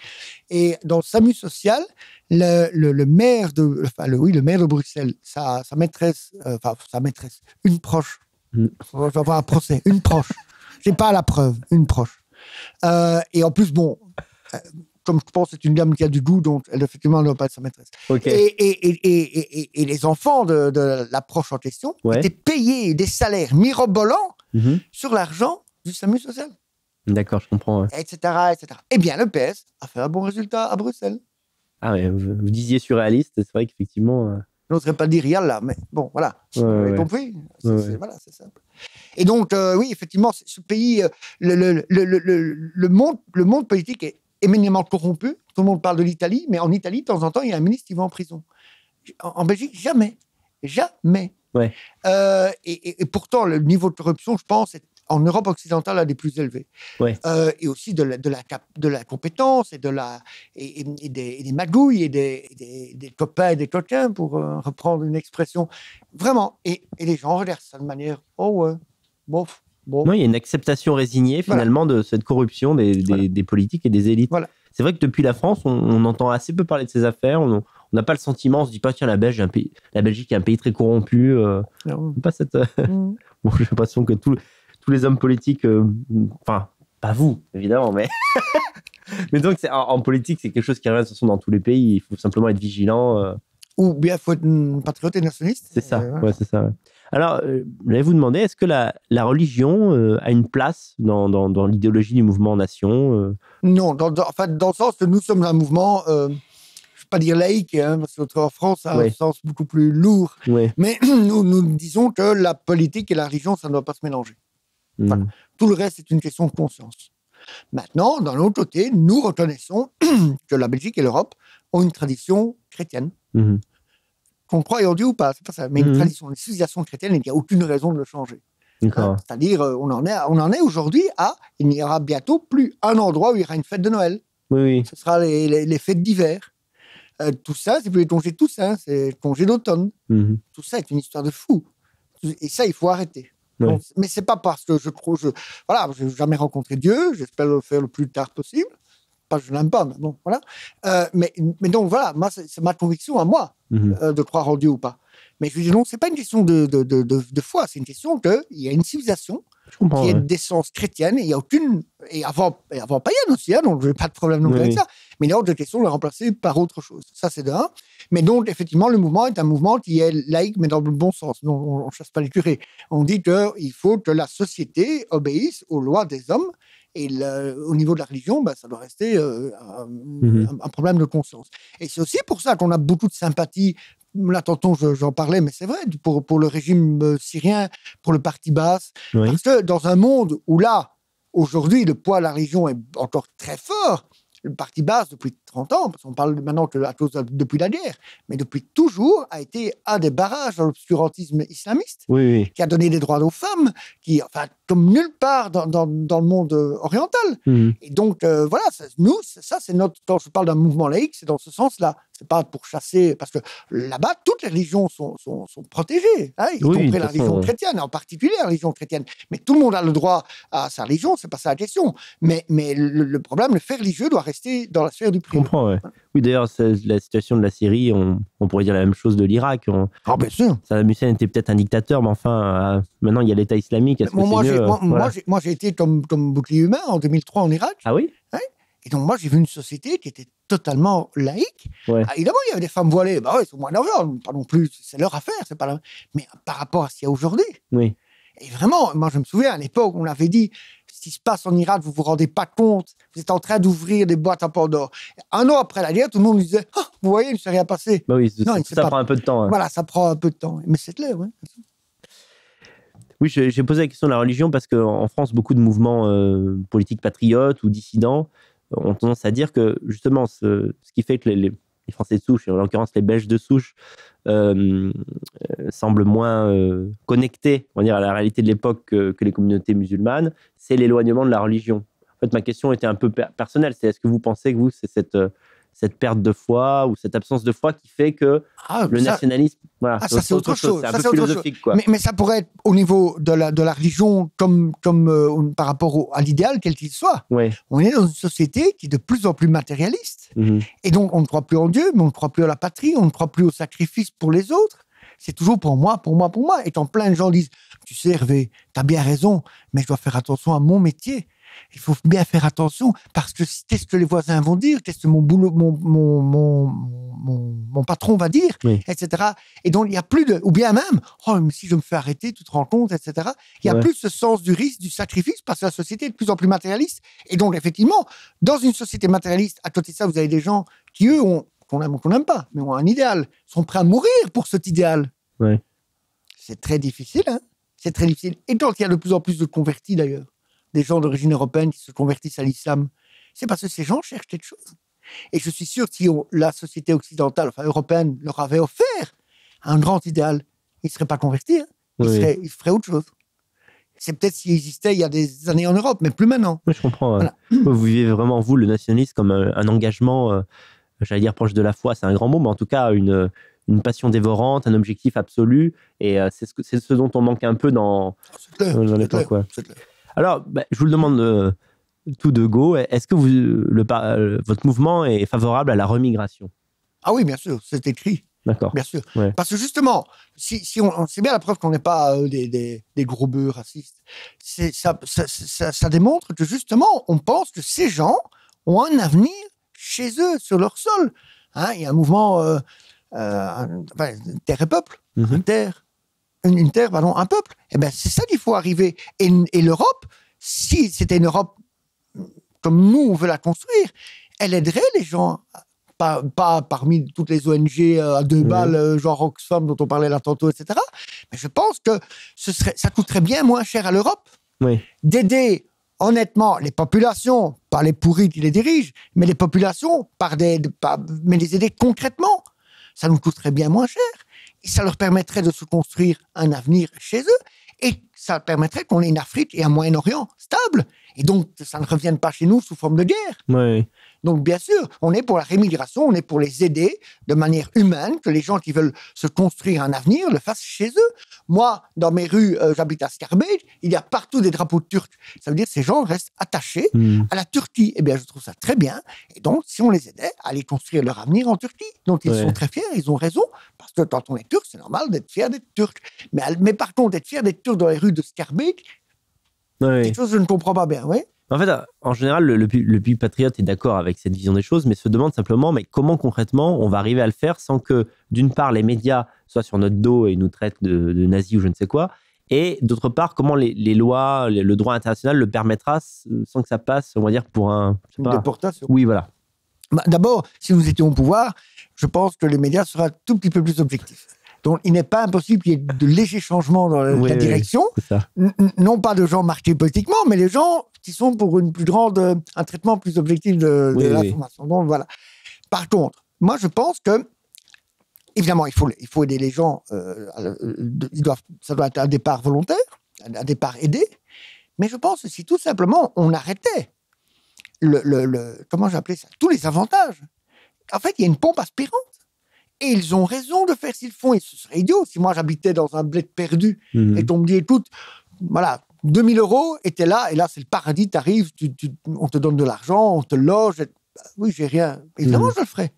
Et dans le SAMU social, le maire de Bruxelles, sa maîtresse, une proche, on va avoir un procès, une proche. J'ai pas la preuve, une proche. Et en plus, comme je pense que c'est une dame qui a du goût, donc elle effectivement ne doit pas être sa maîtresse. Okay. Et les enfants de la proche en question étaient payés des salaires mirobolants sur l'argent du SAMU social. D'accord, je comprends. Etc. Eh bien, le PS a fait un bon résultat à Bruxelles. Ah ouais, vous disiez surréaliste, c'est vrai qu'effectivement... Je n'oserais pas dire réel là, mais bon, voilà. Vous avez compris. Voilà, c'est simple. Et donc, oui, effectivement, ce pays, le monde politique est éminemment corrompu. Tout le monde parle de l'Italie, mais en Italie, de temps en temps, il y a un ministre qui va en prison. En Belgique, jamais. Jamais. Ouais. Et pourtant, le niveau de corruption, je pense, est en Europe occidentale, un des plus élevés. Ouais. Et aussi de la compétence et des magouilles et des copains et des coquins, pour reprendre une expression. Vraiment. Et les gens regardent ça de manière, bof. Bon. Non, il y a une acceptation résignée, finalement, de cette corruption des politiques et des élites. Voilà. C'est vrai que depuis la France, on entend assez peu parler de ces affaires. On n'a pas le sentiment, on se dit pas, tiens, la Belgique est un pays très corrompu. Pas cette... Bon, j'ai l'impression que tous les hommes politiques, enfin, pas vous, évidemment, mais... mais donc, en politique, c'est quelque chose qui revient de toute façon dans tous les pays. Il faut simplement être vigilant. Ou bien il faut être patriote et nationaliste. C'est ça, c'est ça. Ouais. Alors, j'allais vous demander, est-ce que la religion a une place dans l'idéologie du mouvement Nation Non, dans le sens que nous sommes un mouvement, je ne vais pas dire laïque, parce qu'en France, ça a un sens beaucoup plus lourd. Mais nous disons que la politique et la religion, ça ne doit pas se mélanger. Voilà. Tout le reste, c'est une question de conscience. Maintenant, d'un autre côté, nous reconnaissons que la Belgique et l'Europe ont une tradition chrétienne. Qu'on croit en Dieu ou pas, c'est pas ça, mais une tradition, une civilisation chrétienne, il n'y a aucune raison de le changer. C'est-à-dire, on en est aujourd'hui il n'y aura bientôt plus un endroit où il y aura une fête de Noël. Ce sera les fêtes d'hiver. Tout ça, c'est plus les congés de Toussaint, c'est le congé d'automne. Tout ça est une histoire de fou. Et ça, il faut arrêter. Donc, mais c'est pas parce que je n'ai jamais rencontré Dieu, j'espère le faire le plus tard possible. Pas que je l'aime pas, mais bon, voilà. Mais donc, voilà, moi, c'est ma conviction à moi de croire en Dieu ou pas. Mais je dis non, c'est pas une question de foi, c'est une question qu'il y a une civilisation qui est d'essence chrétienne, et il y a aucune... Et avant païenne aussi, donc je n'ai pas de problème non plus avec ça. Mais il y a autre question de le remplacer par autre chose. Ça, c'est de un. Mais donc, effectivement, le mouvement est un mouvement qui est laïque, mais dans le bon sens. Donc, on ne chasse pas les curés. On dit qu'il faut que la société obéisse aux lois des hommes. Et au niveau de la religion, ça doit rester un problème de conscience. Et c'est aussi pour ça qu'on a beaucoup de sympathie. Là, tantôt, j'en parlais, mais c'est vrai, pour le régime syrien, pour le parti Baas. Parce que dans un monde où là, aujourd'hui, le poids de la religion est encore très fort, le parti Baas, depuis 30 ans, parce qu'on parle maintenant depuis la guerre, mais depuis toujours, a été un des barrages dans l'obscurantisme islamiste, qui a donné des droits aux femmes, comme nulle part dans le monde oriental. Et donc, voilà, ça, c'est notre... Quand je parle d'un mouvement laïque, c'est dans ce sens-là. C'est pas pour chasser... Parce que là-bas, toutes les religions sont protégées, y compris la religion chrétienne, en particulier la religion chrétienne. Mais tout le monde a le droit à sa religion, c'est pas ça la question. Mais le problème, le fait religieux doit rester dans la sphère du privé. Je comprends, ouais. Oui, d'ailleurs, la situation de la Syrie, on pourrait dire la même chose de l'Irak. Bien sûr. Saddam Hussein était peut-être un dictateur, mais enfin, maintenant, il y a l'État islamique. Moi, j'ai été comme bouclier humain en 2003 en Irak. Ah oui? Et donc, moi, j'ai vu une société qui était totalement laïque. Ouais. Évidemment, il y avait des femmes voilées. Bah oui, c'est au Moyen-Orient, pas non plus. C'est leur affaire, c'est pas la... Mais par rapport à ce qu'il y a aujourd'hui. Oui. Et vraiment, moi, je me souviens, à l'époque, on avait dit, ce qui se passe en Irak, vous vous rendez pas compte. Vous êtes en train d'ouvrir des boîtes à Pandore. Un an après la guerre, tout le monde disait, ah, vous voyez, il ne s'est rien passé. Bah oui, Non, ça prend un peu de temps. Hein. Voilà, ça prend un peu de temps. Mais c'est clair, oui. Oui, j'ai posé la question de la religion parce qu'en France, beaucoup de mouvements politiques patriotes ou dissidents ont tendance à dire que, justement, ce qui fait que les Français de souche, et en l'occurrence les Belges de souche, semblent moins connectés, on va dire, à la réalité de l'époque que les communautés musulmanes, c'est l'éloignement de la religion. En fait, ma question était un peu personnelle. C'est est-ce que vous pensez que c'est cette perte de foi ou cette absence de foi qui fait que le nationalisme... Voilà, ça, c'est autre chose. C'est un peu philosophique, quoi. Mais ça pourrait être au niveau de la religion comme par rapport à l'idéal, quel qu'il soit. Ouais. On est dans une société qui est de plus en plus matérialiste. Et donc, on ne croit plus en Dieu, mais on ne croit plus à la patrie, on ne croit plus au sacrifice pour les autres. C'est toujours pour moi, pour moi, pour moi. Et quand plein de gens disent, tu sais, Hervé, tu as bien raison, mais je dois faire attention à mon métier. Il faut bien faire attention parce que qu'est-ce que les voisins vont dire, qu'est-ce que mon boulot, mon patron va dire, oui. Etc. Et donc, il n'y a plus de... Ou bien même, oh, mais si je me fais arrêter, tu te rends compte, etc. Il n'y a plus ce sens du risque, du sacrifice, parce que la société est de plus en plus matérialiste. Et donc, effectivement, dans une société matérialiste, à côté de ça, vous avez des gens qui, eux, qu'on aime ou qu'on n'aime pas, mais ont un idéal, sont prêts à mourir pour cet idéal. Oui. C'est très difficile, hein. C'est très difficile. Et donc, il y a de plus en plus de convertis, d'ailleurs. Des gens d'origine européenne qui se convertissent à l'islam, c'est parce que ces gens cherchent quelque chose. Et je suis sûr que si la société occidentale, enfin européenne, leur avait offert un grand idéal, ils ne seraient pas convertis. Hein. Ils feraient autre chose. C'est peut-être s'il existait il y a des années en Europe, mais plus maintenant. Oui, je comprends. Voilà. Vous vivez vraiment, vous, le nationalisme comme un engagement, j'allais dire proche de la foi, c'est un grand mot, mais en tout cas une passion dévorante, un objectif absolu. Et c'est ce dont on manque un peu dans l'époque. Ouais. Alors, je vous le demande tout de go. Est-ce que votre mouvement est favorable à la remigration ? Ah oui, bien sûr, c'est écrit. D'accord. Bien sûr. Ouais. Parce que justement, si c'est bien la preuve qu'on n'est pas des gros bœufs racistes. Ça démontre que justement, on pense que ces gens ont un avenir chez eux, sur leur sol. Hein, il y a un mouvement terre et peuple. Une terre, un peuple. Eh ben, c'est ça qu'il faut arriver. Et l'Europe, si c'était une Europe comme nous, on veut la construire, elle aiderait les gens, pas parmi toutes les ONG à 2 balles, genre Oxfam dont on parlait là tantôt, etc. Mais je pense que ça coûterait bien moins cher à l'Europe d'aider honnêtement les populations, pas les pourris qui les dirigent, mais les populations, mais les aider concrètement. Ça nous coûterait bien moins cher. Et ça leur permettrait de se construire un avenir chez eux. Et ça permettrait qu'on ait une Afrique et un Moyen-Orient stable. Et donc, ça ne revienne pas chez nous sous forme de guerre. Oui. Donc, bien sûr, on est pour la rémigration, on est pour les aider de manière humaine, que les gens qui veulent se construire un avenir le fassent chez eux. Moi, dans mes rues, j'habite à Scarbeck, il y a partout des drapeaux turcs. Ça veut dire que ces gens restent attachés à la Turquie. Eh bien, je trouve ça très bien. Et donc, si on les aidait à aller construire leur avenir en Turquie. Donc, ils sont très fiers, ils ont raison. Parce que quand on est turc, c'est normal d'être fier d'être turc. Mais par contre, d'être fier d'être turc dans les rues de Scarbeck, quelque chose que je ne comprends pas bien, oui. En fait, en général, le public patriote est d'accord avec cette vision des choses, mais se demande simplement mais comment concrètement on va arriver à le faire sans que, d'une part, les médias soient sur notre dos et nous traitent de nazis ou je ne sais quoi, et d'autre part, comment les lois, le droit international le permettra sans que ça passe, on va dire, pour une déportation. Oui, voilà. D'abord, si nous étions au pouvoir, je pense que les médias seraient un tout petit peu plus objectifs. Donc, il n'est pas impossible qu'il y ait de légers changements dans la direction. Non pas de gens marqués politiquement, mais les gens qui sont pour un traitement plus objectif de l'information. Donc, voilà. Par contre, moi, je pense que, évidemment, il faut aider les gens. Ça doit être un départ volontaire, un départ aidé. Mais je pense que si tout simplement, on arrêtait comment j'appelais ça, tous les avantages. En fait, il y a une pompe aspirante. Et ils ont raison de faire ce qu'ils font. Et ce serait idiot si moi j'habitais dans un bled perdu et qu'on me dit, écoute, voilà, 2000 € et t'es là, et là c'est le paradis, t'arrives, on te donne de l'argent, on te loge. Oui, j'ai rien. Évidemment, je le ferai.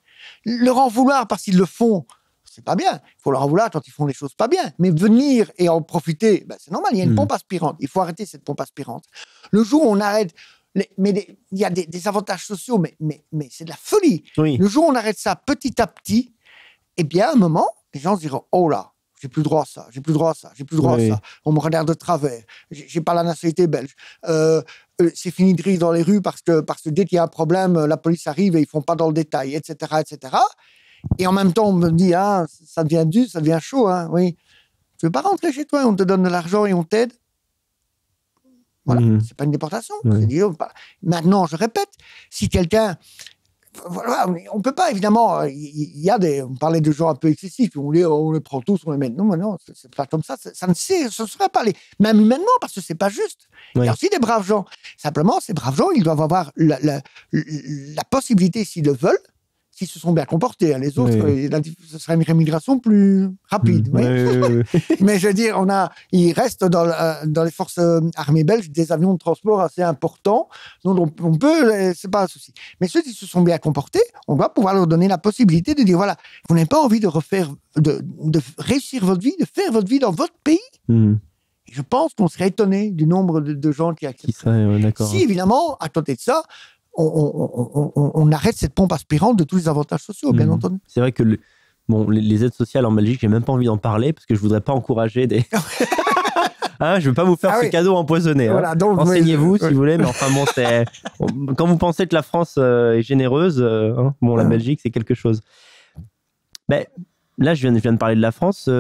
Leur en vouloir parce qu'ils le font, c'est pas bien. Il faut leur en vouloir quand ils font les choses pas bien. Mais venir et en profiter, c'est normal, il y a une pompe aspirante. Il faut arrêter cette pompe aspirante. Le jour où on arrête il y a des avantages sociaux, mais c'est de la folie. Oui. Le jour où on arrête ça petit à petit, eh bien, à un moment, les gens se diront, oh là, j'ai plus droit à ça, j'ai plus droit à ça, j'ai plus droit à ça. On me regarde de travers, j'ai pas la nationalité belge. C'est fini de rire dans les rues parce que dès qu'il y a un problème, la police arrive et ils font pas dans le détail, etc., etc. Et en même temps, on me dit, ah, ça devient dur, ça devient chaud, hein, oui. Tu veux pas rentrer chez toi, on te donne de l'argent et on t'aide. Voilà, c'est pas une déportation. Maintenant, je répète, si quelqu'un... Voilà, on peut pas, évidemment, on parlait de gens un peu excessifs, on les prend tous, on les met. Non, c'est pas comme ça, ça ne serait pas même humainement, parce que c'est pas juste. Il y a aussi des braves gens. Simplement, ces braves gens, ils doivent avoir la possibilité, s'ils le veulent, s'ils se sont bien comportés. Hein. Les autres, ce serait une rémigration plus rapide. Mais je veux dire, il reste dans les forces armées belges des avions de transport assez importants, dont on peut, c'est pas un souci. Mais ceux qui se sont bien comportés, on doit pouvoir leur donner la possibilité de dire, voilà, vous n'avez pas envie de réussir votre vie, de faire votre vie dans votre pays. Et je pense qu'on serait étonné du nombre de gens qui acceptent ça. Si, évidemment, à côté de ça, on arrête cette pompe aspirante de tous les avantages sociaux, bien entendu. C'est vrai que les aides sociales en Belgique, j'ai même pas envie d'en parler parce que je voudrais pas encourager des... je veux pas vous faire ce cadeau empoisonné. Voilà, donc, renseignez-vous si vous voulez, mais enfin bon, quand vous pensez que la France est généreuse, la Belgique c'est quelque chose. Mais là, je viens de parler de la France.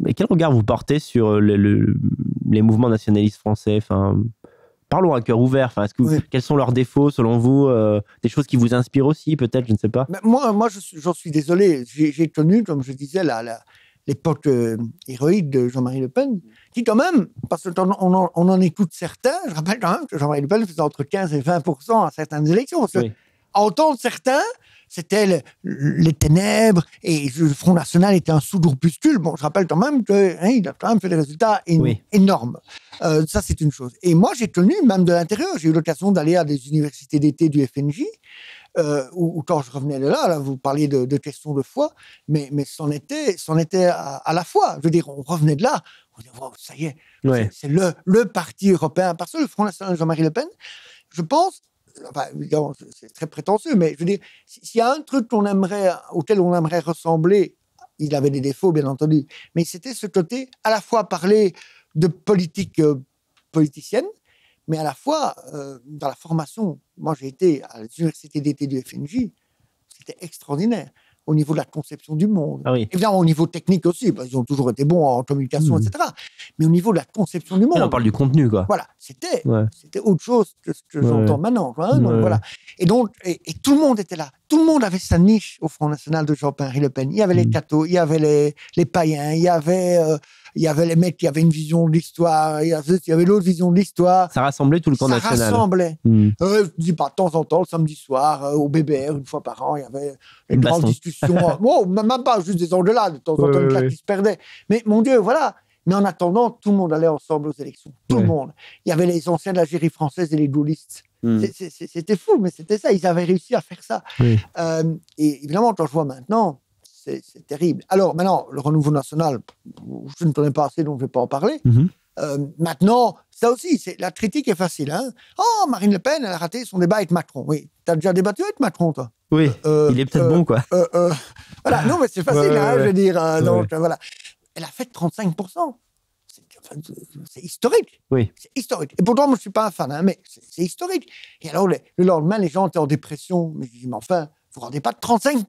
Mais quel regard vous portez sur les mouvements nationalistes français? Parlons à cœur ouvert. Quels sont leurs défauts, selon vous? Des choses qui vous inspirent aussi, peut-être, je ne sais pas. Mais moi j'en suis désolé. J'ai connu, comme je disais, l'époque héroïque de Jean-Marie Le Pen, qui quand même, parce qu'on en écoute certains, je rappelle quand même que Jean-Marie Le Pen faisait entre 15 et 20% à certaines élections. À entendre certains, c'était les ténèbres et le Front National était un sous-groupuscule. Bon, je rappelle quand même qu'il a quand même fait des résultats énormes. Ça, c'est une chose. Et moi, j'ai connu, même de l'intérieur, j'ai eu l'occasion d'aller à des universités d'été du FNJ, où quand je revenais de là, vous parliez de questions de foi, mais c'en était à la fois. Je veux dire, on revenait de là, on disait, oh, ça y est, c'est le parti européen. Parce que le Front National de Jean-Marie Le Pen, je pense, enfin, évidemment, c'est très prétentieux, mais je veux dire, s'il y a un truc auquel on aimerait ressembler, il avait des défauts, bien entendu, mais c'était ce côté, à la fois parler de politique politicienne, mais à la fois, dans la formation, moi j'ai été à l'université d'été du FNJ, c'était extraordinaire. Au niveau de la conception du monde. Évidemment, au niveau technique aussi, parce qu'ils ont toujours été bons en communication, etc. Mais au niveau de la conception du monde... On parle du contenu, quoi. Voilà, c'était autre chose que ce que j'entends maintenant. Hein, donc, voilà. Et donc, et tout le monde était là. Tout le monde avait sa niche au Front National de Jean-Marie Le Pen. Il y avait les cathos, il y avait les païens, il y avait les mecs qui avaient une vision de l'histoire, il y avait l'autre vision de l'histoire. Ça rassemblait tout le camp national. Ça rassemblait. Je dis pas, de temps en temps, le samedi soir, au BBR, une fois par an, il y avait une grande discussion. Même pas juste des engueulades, de temps en temps, une claque qui se perdait. Mais mon Dieu, voilà. Mais en attendant, tout le monde allait ensemble aux élections. Tout le monde. Il y avait les anciens de l'Algérie française et les gaullistes. C'était fou, mais c'était ça. Ils avaient réussi à faire ça. Et évidemment, quand je vois maintenant, c'est terrible. Alors, maintenant, le renouveau national, je ne connais pas assez, donc je ne vais pas en parler. Maintenant, ça aussi, la critique est facile. Hein. Oh, Marine Le Pen, elle a raté son débat avec Macron. Oui, tu as déjà débattu avec Macron, toi? Oui, il est peut-être bon, quoi. Voilà, non, mais c'est facile, je veux dire. Donc, voilà. Elle a fait 35%. C'est historique. Oui. C'est historique. Et pourtant, moi, je ne suis pas un fan, hein, mais c'est historique. Et alors, le lendemain, les gens étaient en dépression. Mais je dis, mais enfin, vous ne rendez pas de 35%?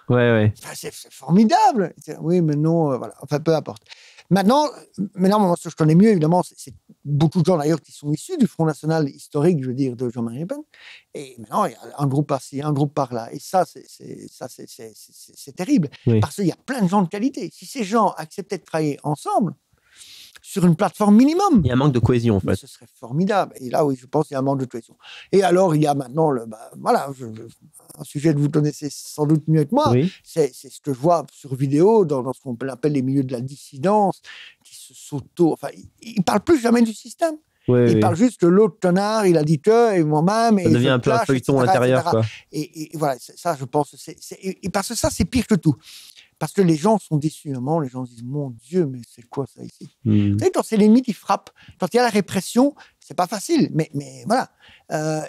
Enfin, c'est formidable. Oui, mais non, voilà. Enfin, peu importe. Maintenant, moi, ce que je connais mieux, évidemment, c'est beaucoup de gens d'ailleurs qui sont issus du Front National historique, je veux dire, de Jean-Marie Le Pen. Et maintenant, il y a un groupe par-ci, un groupe par-là. Et ça, c'est terrible. Parce qu'il y a plein de gens de qualité. Si ces gens acceptaient de travailler ensemble, sur une plateforme minimum. Il y a un manque de cohésion, en fait. Ce serait formidable. Et là, oui, je pense qu'il y a un manque de cohésion. Et alors, il y a maintenant, un sujet que vous connaissez sans doute mieux que moi, c'est ce que je vois sur vidéo, dans ce qu'on appelle les milieux de la dissidence, qui enfin, ils ne parlent plus jamais du système. Ils parlent juste que l'autre connard, il a dit que, et moi-même... Ça devient un peu un feuilleton à l'intérieur, quoi. Et voilà, ça, je pense, parce que ça, c'est pire que tout. Parce que les gens sont déçus. Les gens disent, mon Dieu, mais c'est quoi ça ici? Vous savez, quand c'est l'ennemi qui frappe, quand il y a la répression, C'est pas facile, mais voilà.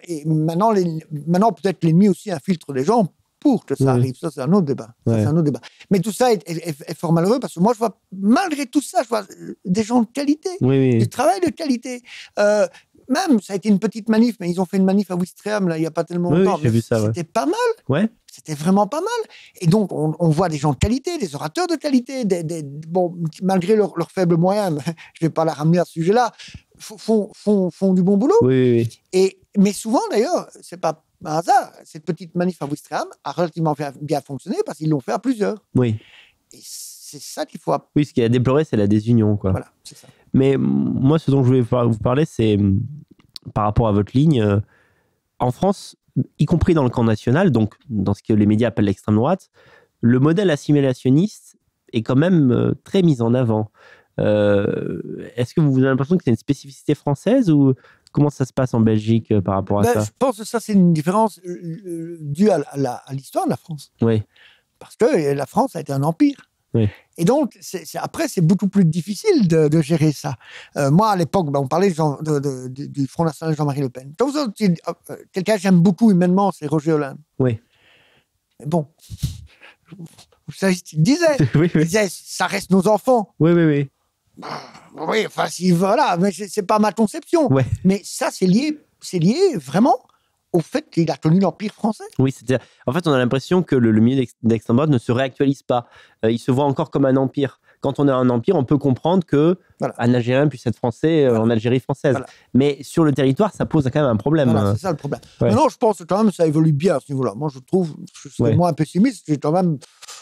Et maintenant, peut-être l'ennemi aussi infiltre les gens pour que ça arrive. Ça, c'est un autre débat. Mais tout ça est fort malheureux parce que moi, je vois, malgré tout ça, je vois des gens de qualité, du travail de qualité. Même, ça a été une petite manif, mais ils ont fait une manif à Ouistreham, là, il n'y a pas tellement longtemps. J'ai vu ça, c'était pas mal. Ouais. C'était vraiment pas mal. Et donc, on voit des gens de qualité, des orateurs de qualité, bon, malgré leurs faibles moyens, je ne vais pas la ramener à ce sujet-là, font du bon boulot. Oui. Mais souvent, d'ailleurs, c'est pas un hasard. Cette petite manif à Ouistreham a relativement bien fonctionné parce qu'ils l'ont fait à plusieurs. Oui. Et c'est ça qu'il faut... Oui, ce qui a déploré, c'est la désunion, quoi. Voilà, c'est ça. Mais moi, ce dont je voulais vous parler, c'est par rapport à votre ligne. En France, y compris dans le camp national, donc dans ce que les médias appellent l'extrême droite, le modèle assimilationniste est quand même très mis en avant. Est-ce que vous avez l'impression que c'est une spécificité française ou comment ça se passe en Belgique par rapport à ça? Je pense que ça, c'est une différence due à l'histoire de la France. Oui. Parce que la France a été un empire. Oui. Et donc, après, c'est beaucoup plus difficile de gérer ça. Moi, à l'époque, on parlait du Front National Jean-Marie Le Pen. Quelqu'un que j'aime beaucoup humainement, c'est Roger Hollande. Oui. Mais bon, vous savez ce qu'il disait. Oui. Il disait, ça reste nos enfants. Oui. Oui, enfin, voilà, mais c'est pas ma conception. Ouais. Mais ça, c'est lié vraiment au fait qu'il a connu l'Empire français. Oui, c'est-à-dire, en fait, on a l'impression que le milieu d'extrême droite ne se réactualise pas. Il se voit encore comme un empire. Quand on est un empire, on peut comprendre qu'un Algérien puisse être français en Algérie française. Voilà. Mais sur le territoire, ça pose quand même un problème. Voilà, c'est ça le problème. Ouais. Maintenant, je pense que quand même, ça évolue bien à ce niveau-là. Moi, je trouve, je serais moins pessimiste, j'ai quand même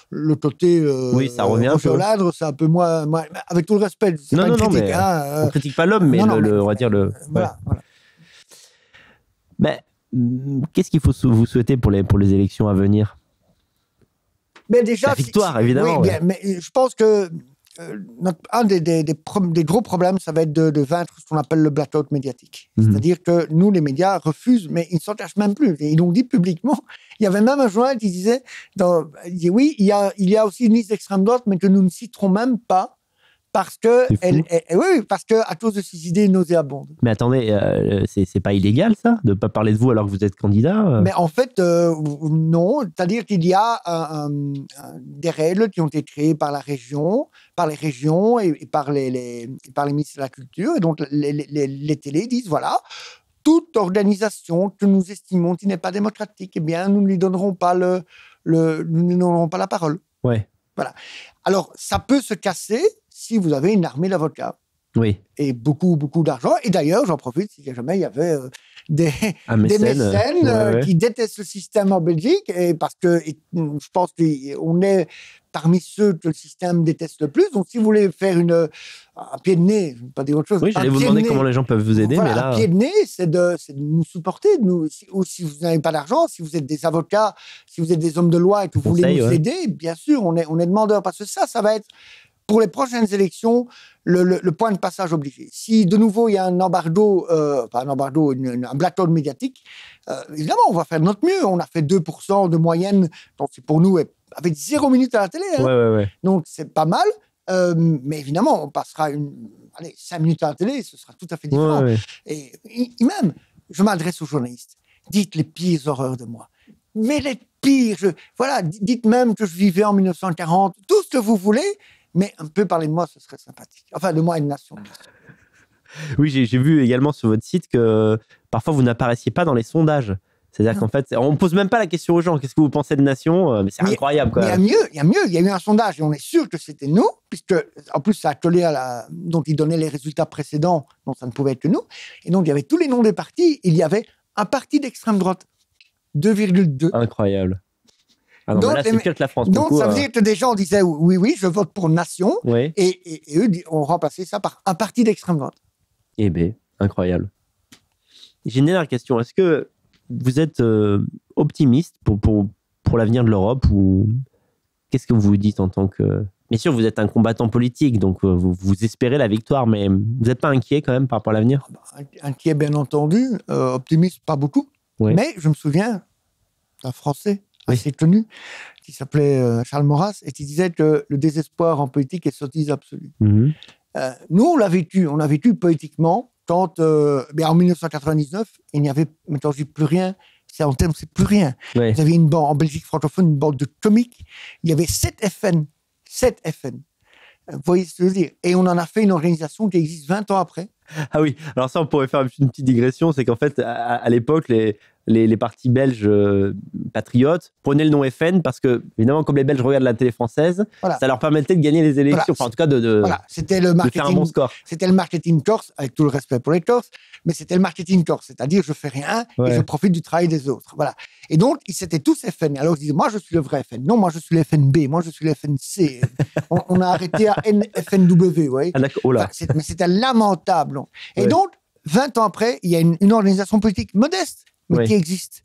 le côté ça revient un peu. C'est un peu moins, avec tout le respect. Non, mais on critique pas l'homme, mais on va dire le... Voilà. Ben, qu'est-ce qu'il faut vous souhaiter pour les élections à venir? Mais déjà, la victoire, évidemment. Oui, bien, mais je pense que un des gros problèmes, ça va être de vaincre ce qu'on appelle le blackout médiatique. C'est-à-dire que nous, les médias, refusent, mais ils ne s'en cachent même plus. Et ils l'ont dit publiquement. Il y avait même un journal qui disait, oui, il y a aussi une liste d'extrême droite, mais que nous ne citerons même pas parce que à cause de ces idées nauséabondes. Mais attendez, c'est pas illégal ça, de pas parler de vous alors que vous êtes candidat? Mais en fait, non. C'est-à-dire qu'il y a des règles qui ont été créées par les régions et par les ministres de la Culture. Et donc les télés disent voilà, toute organisation que nous estimons qui n'est pas démocratique, eh bien nous ne lui donnerons pas nous ne donnerons pas la parole. Ouais. Voilà. Alors ça peut se casser si vous avez une armée d'avocats. Oui. Et beaucoup d'argent. Et d'ailleurs, j'en profite, si jamais il y avait des mécènes qui détestent le système en Belgique, et parce que je pense qu'on est parmi ceux que le système déteste le plus. Donc, si vous voulez faire un pied de nez, je ne vais pas dire autre chose. Oui, j'allais vous demander comment les gens peuvent vous aider, mais là... Un pied de nez, c'est de nous supporter. Ou si vous n'avez pas d'argent, si vous êtes des avocats, si vous êtes des hommes de loi et que vous voulez nous aider, bien sûr, on est demandeur. Parce que ça va être... Pour les prochaines élections, le point de passage obligé. Si de nouveau il y a un embargo, un blackout médiatique, évidemment, on va faire de notre mieux. On a fait 2% de moyenne, donc c'est pour nous avec 0 minutes à la télé. Hein. Ouais. Donc c'est pas mal, mais évidemment, on passera 5 minutes à la télé, ce sera tout à fait différent. Ouais. Et même, je m'adresse aux journalistes. Dites les pires horreurs de moi. Mais les pires, dites même que je vivais en 1940, tout ce que vous voulez. Mais un peu parler de moi, ce serait sympathique. Enfin, de moi et de nation. Oui, j'ai vu également sur votre site que parfois vous n'apparaissiez pas dans les sondages. C'est-à-dire qu'en fait, on ne pose même pas la question aux gens. Qu'est-ce que vous pensez de nation? Mais c'est incroyable. Quoi. Mais il y a mieux. Il y a eu un sondage et on est sûr que c'était nous, puisque en plus ça a collé donc il donnait les résultats précédents, donc ça ne pouvait être que nous. Et donc il y avait tous les noms des partis. Il y avait un parti d'extrême droite, 2,2. Incroyable. Ah non, donc, là, c'est pire que la France. Donc, ça veut dire que des gens disaient oui, je vote pour Nation. Oui. Et eux ont remplacé ça par un parti d'extrême droite. Eh bien, incroyable. J'ai une dernière question. Est-ce que vous êtes optimiste pour l'avenir de l'Europe ou qu'est-ce que vous vous dites en tant que... Bien sûr, vous êtes un combattant politique, donc vous espérez la victoire, mais vous n'êtes pas inquiet quand même par rapport à l'avenir? Inquiet, bien entendu. Optimiste, pas beaucoup. Oui. Mais je me souviens d'un Français assez connu, qui s'appelait Charles Maurras, et qui disait que le désespoir en politique est sottise absolue. Nous, on l'a vécu politiquement en 1999, il n'y avait, maintenant je dis plus rien, c'est en termes, c'est plus rien. Ouais. Vous aviez une bande, en Belgique francophone, une bande de comiques, il y avait 7 FN. Vous voyez ce que je veux dire? Et on en a fait une organisation qui existe 20 ans après. Ah oui, alors ça, on pourrait faire une petite digression, c'est qu'en fait, à l'époque, les partis belges patriotes prenaient le nom FN parce que, évidemment, comme les Belges regardent la télé française, ça leur permettait de gagner les élections, enfin, en tout cas, c'était le marketing, de faire un bon score. C'était le marketing corse, avec tout le respect pour les Corses, mais c'était le marketing corse, c'est-à-dire je fais rien et je profite du travail des autres. Voilà. Et donc, ils étaient tous FN. Alors, ils disaient, moi, je suis le vrai FN. Non, moi, je suis le FNB. Moi, je suis le FNC. on a arrêté à FNW, vous voyez. Ah, d'accord. Oh là. Mais c'était lamentable. Et donc, 20 ans après, il y a une organisation politique modeste, mais qui existe,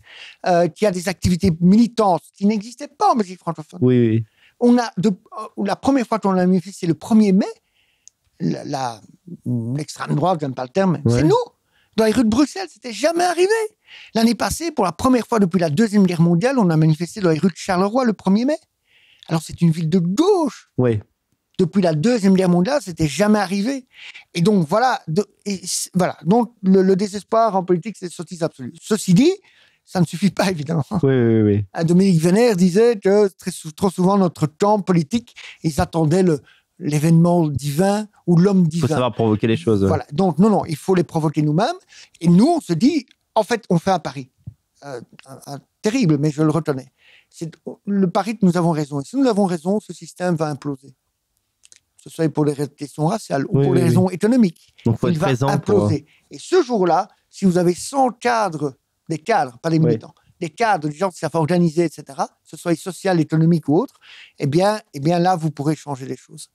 qui a des activités militantes qui n'existaient pas en Belgique francophone. Oui. La première fois qu'on l'a mis, c'est le 1er mai. L'extrême droite, j'aime pas le terme, c'est nous. Dans les rues de Bruxelles, c'était jamais arrivé. L'année passée, pour la première fois depuis la Deuxième Guerre mondiale, on a manifesté dans les rues de Charleroi le 1er mai. Alors, c'est une ville de gauche. Oui. Depuis la Deuxième Guerre mondiale, c'était jamais arrivé. Et donc, voilà. Donc, le désespoir en politique, c'est une sottise absolue. Ceci dit, ça ne suffit pas, évidemment. Oui. Dominique Vénère disait que trop souvent, notre camp politique, ils attendaient l'événement divin ou l'homme divin. Il faut savoir provoquer les choses. Voilà. Donc, non, il faut les provoquer nous-mêmes. Et nous, on se dit, en fait, on fait un pari. Terrible, mais je le reconnais. C'est le pari que nous avons raison. Et si nous avons raison, ce système va imploser. Que ce soit pour les questions raciales ou pour les raisons économiques. Donc, il va imploser. Et ce jour-là, si vous avez 100 cadres, des cadres, pas des militants, des cadres, des gens qui savent organiser, etc., que ce soit social, économique ou autre, eh bien là, vous pourrez changer les choses.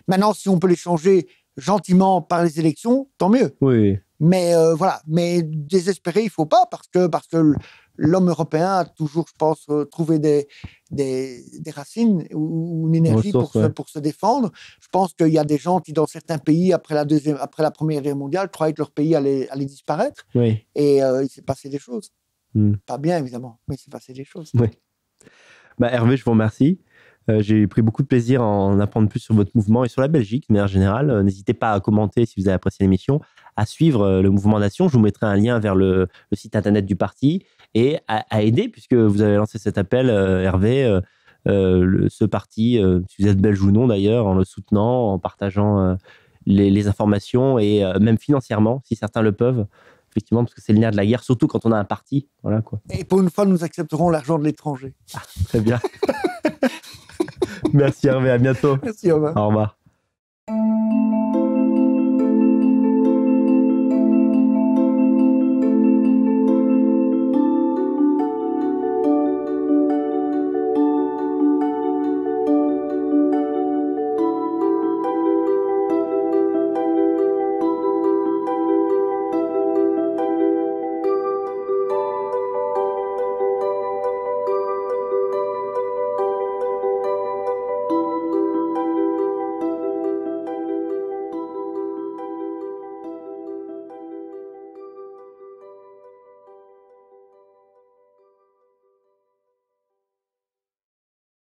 Maintenant, si on peut les changer gentiment par les élections, tant mieux. Oui. Mais voilà. Mais désespérer, il ne faut pas, parce que l'homme européen a toujours, je pense, trouvé des racines ou une énergie pour se défendre. Je pense qu'il y a des gens qui, dans certains pays, après la Première Guerre mondiale, croyaient que leur pays allait disparaître. Oui. Et il s'est passé des choses. Pas bien, évidemment, mais il s'est passé des choses. Oui. Hervé, je vous remercie. J'ai pris beaucoup de plaisir à en apprendre plus sur votre mouvement et sur la Belgique, de manière générale. N'hésitez pas à commenter si vous avez apprécié l'émission, à suivre le mouvement Nation. Je vous mettrai un lien vers le site internet du parti et à aider, puisque vous avez lancé cet appel, Hervé, ce parti, si vous êtes belge ou non d'ailleurs, en le soutenant, en partageant les informations et même financièrement, si certains le peuvent. Effectivement, parce que c'est le nerf de la guerre, surtout quand on a un parti. Voilà, quoi. Et pour une fois, nous accepterons l'argent de l'étranger. Très bien. Merci Hervé, à bientôt. Merci, au revoir. Au revoir.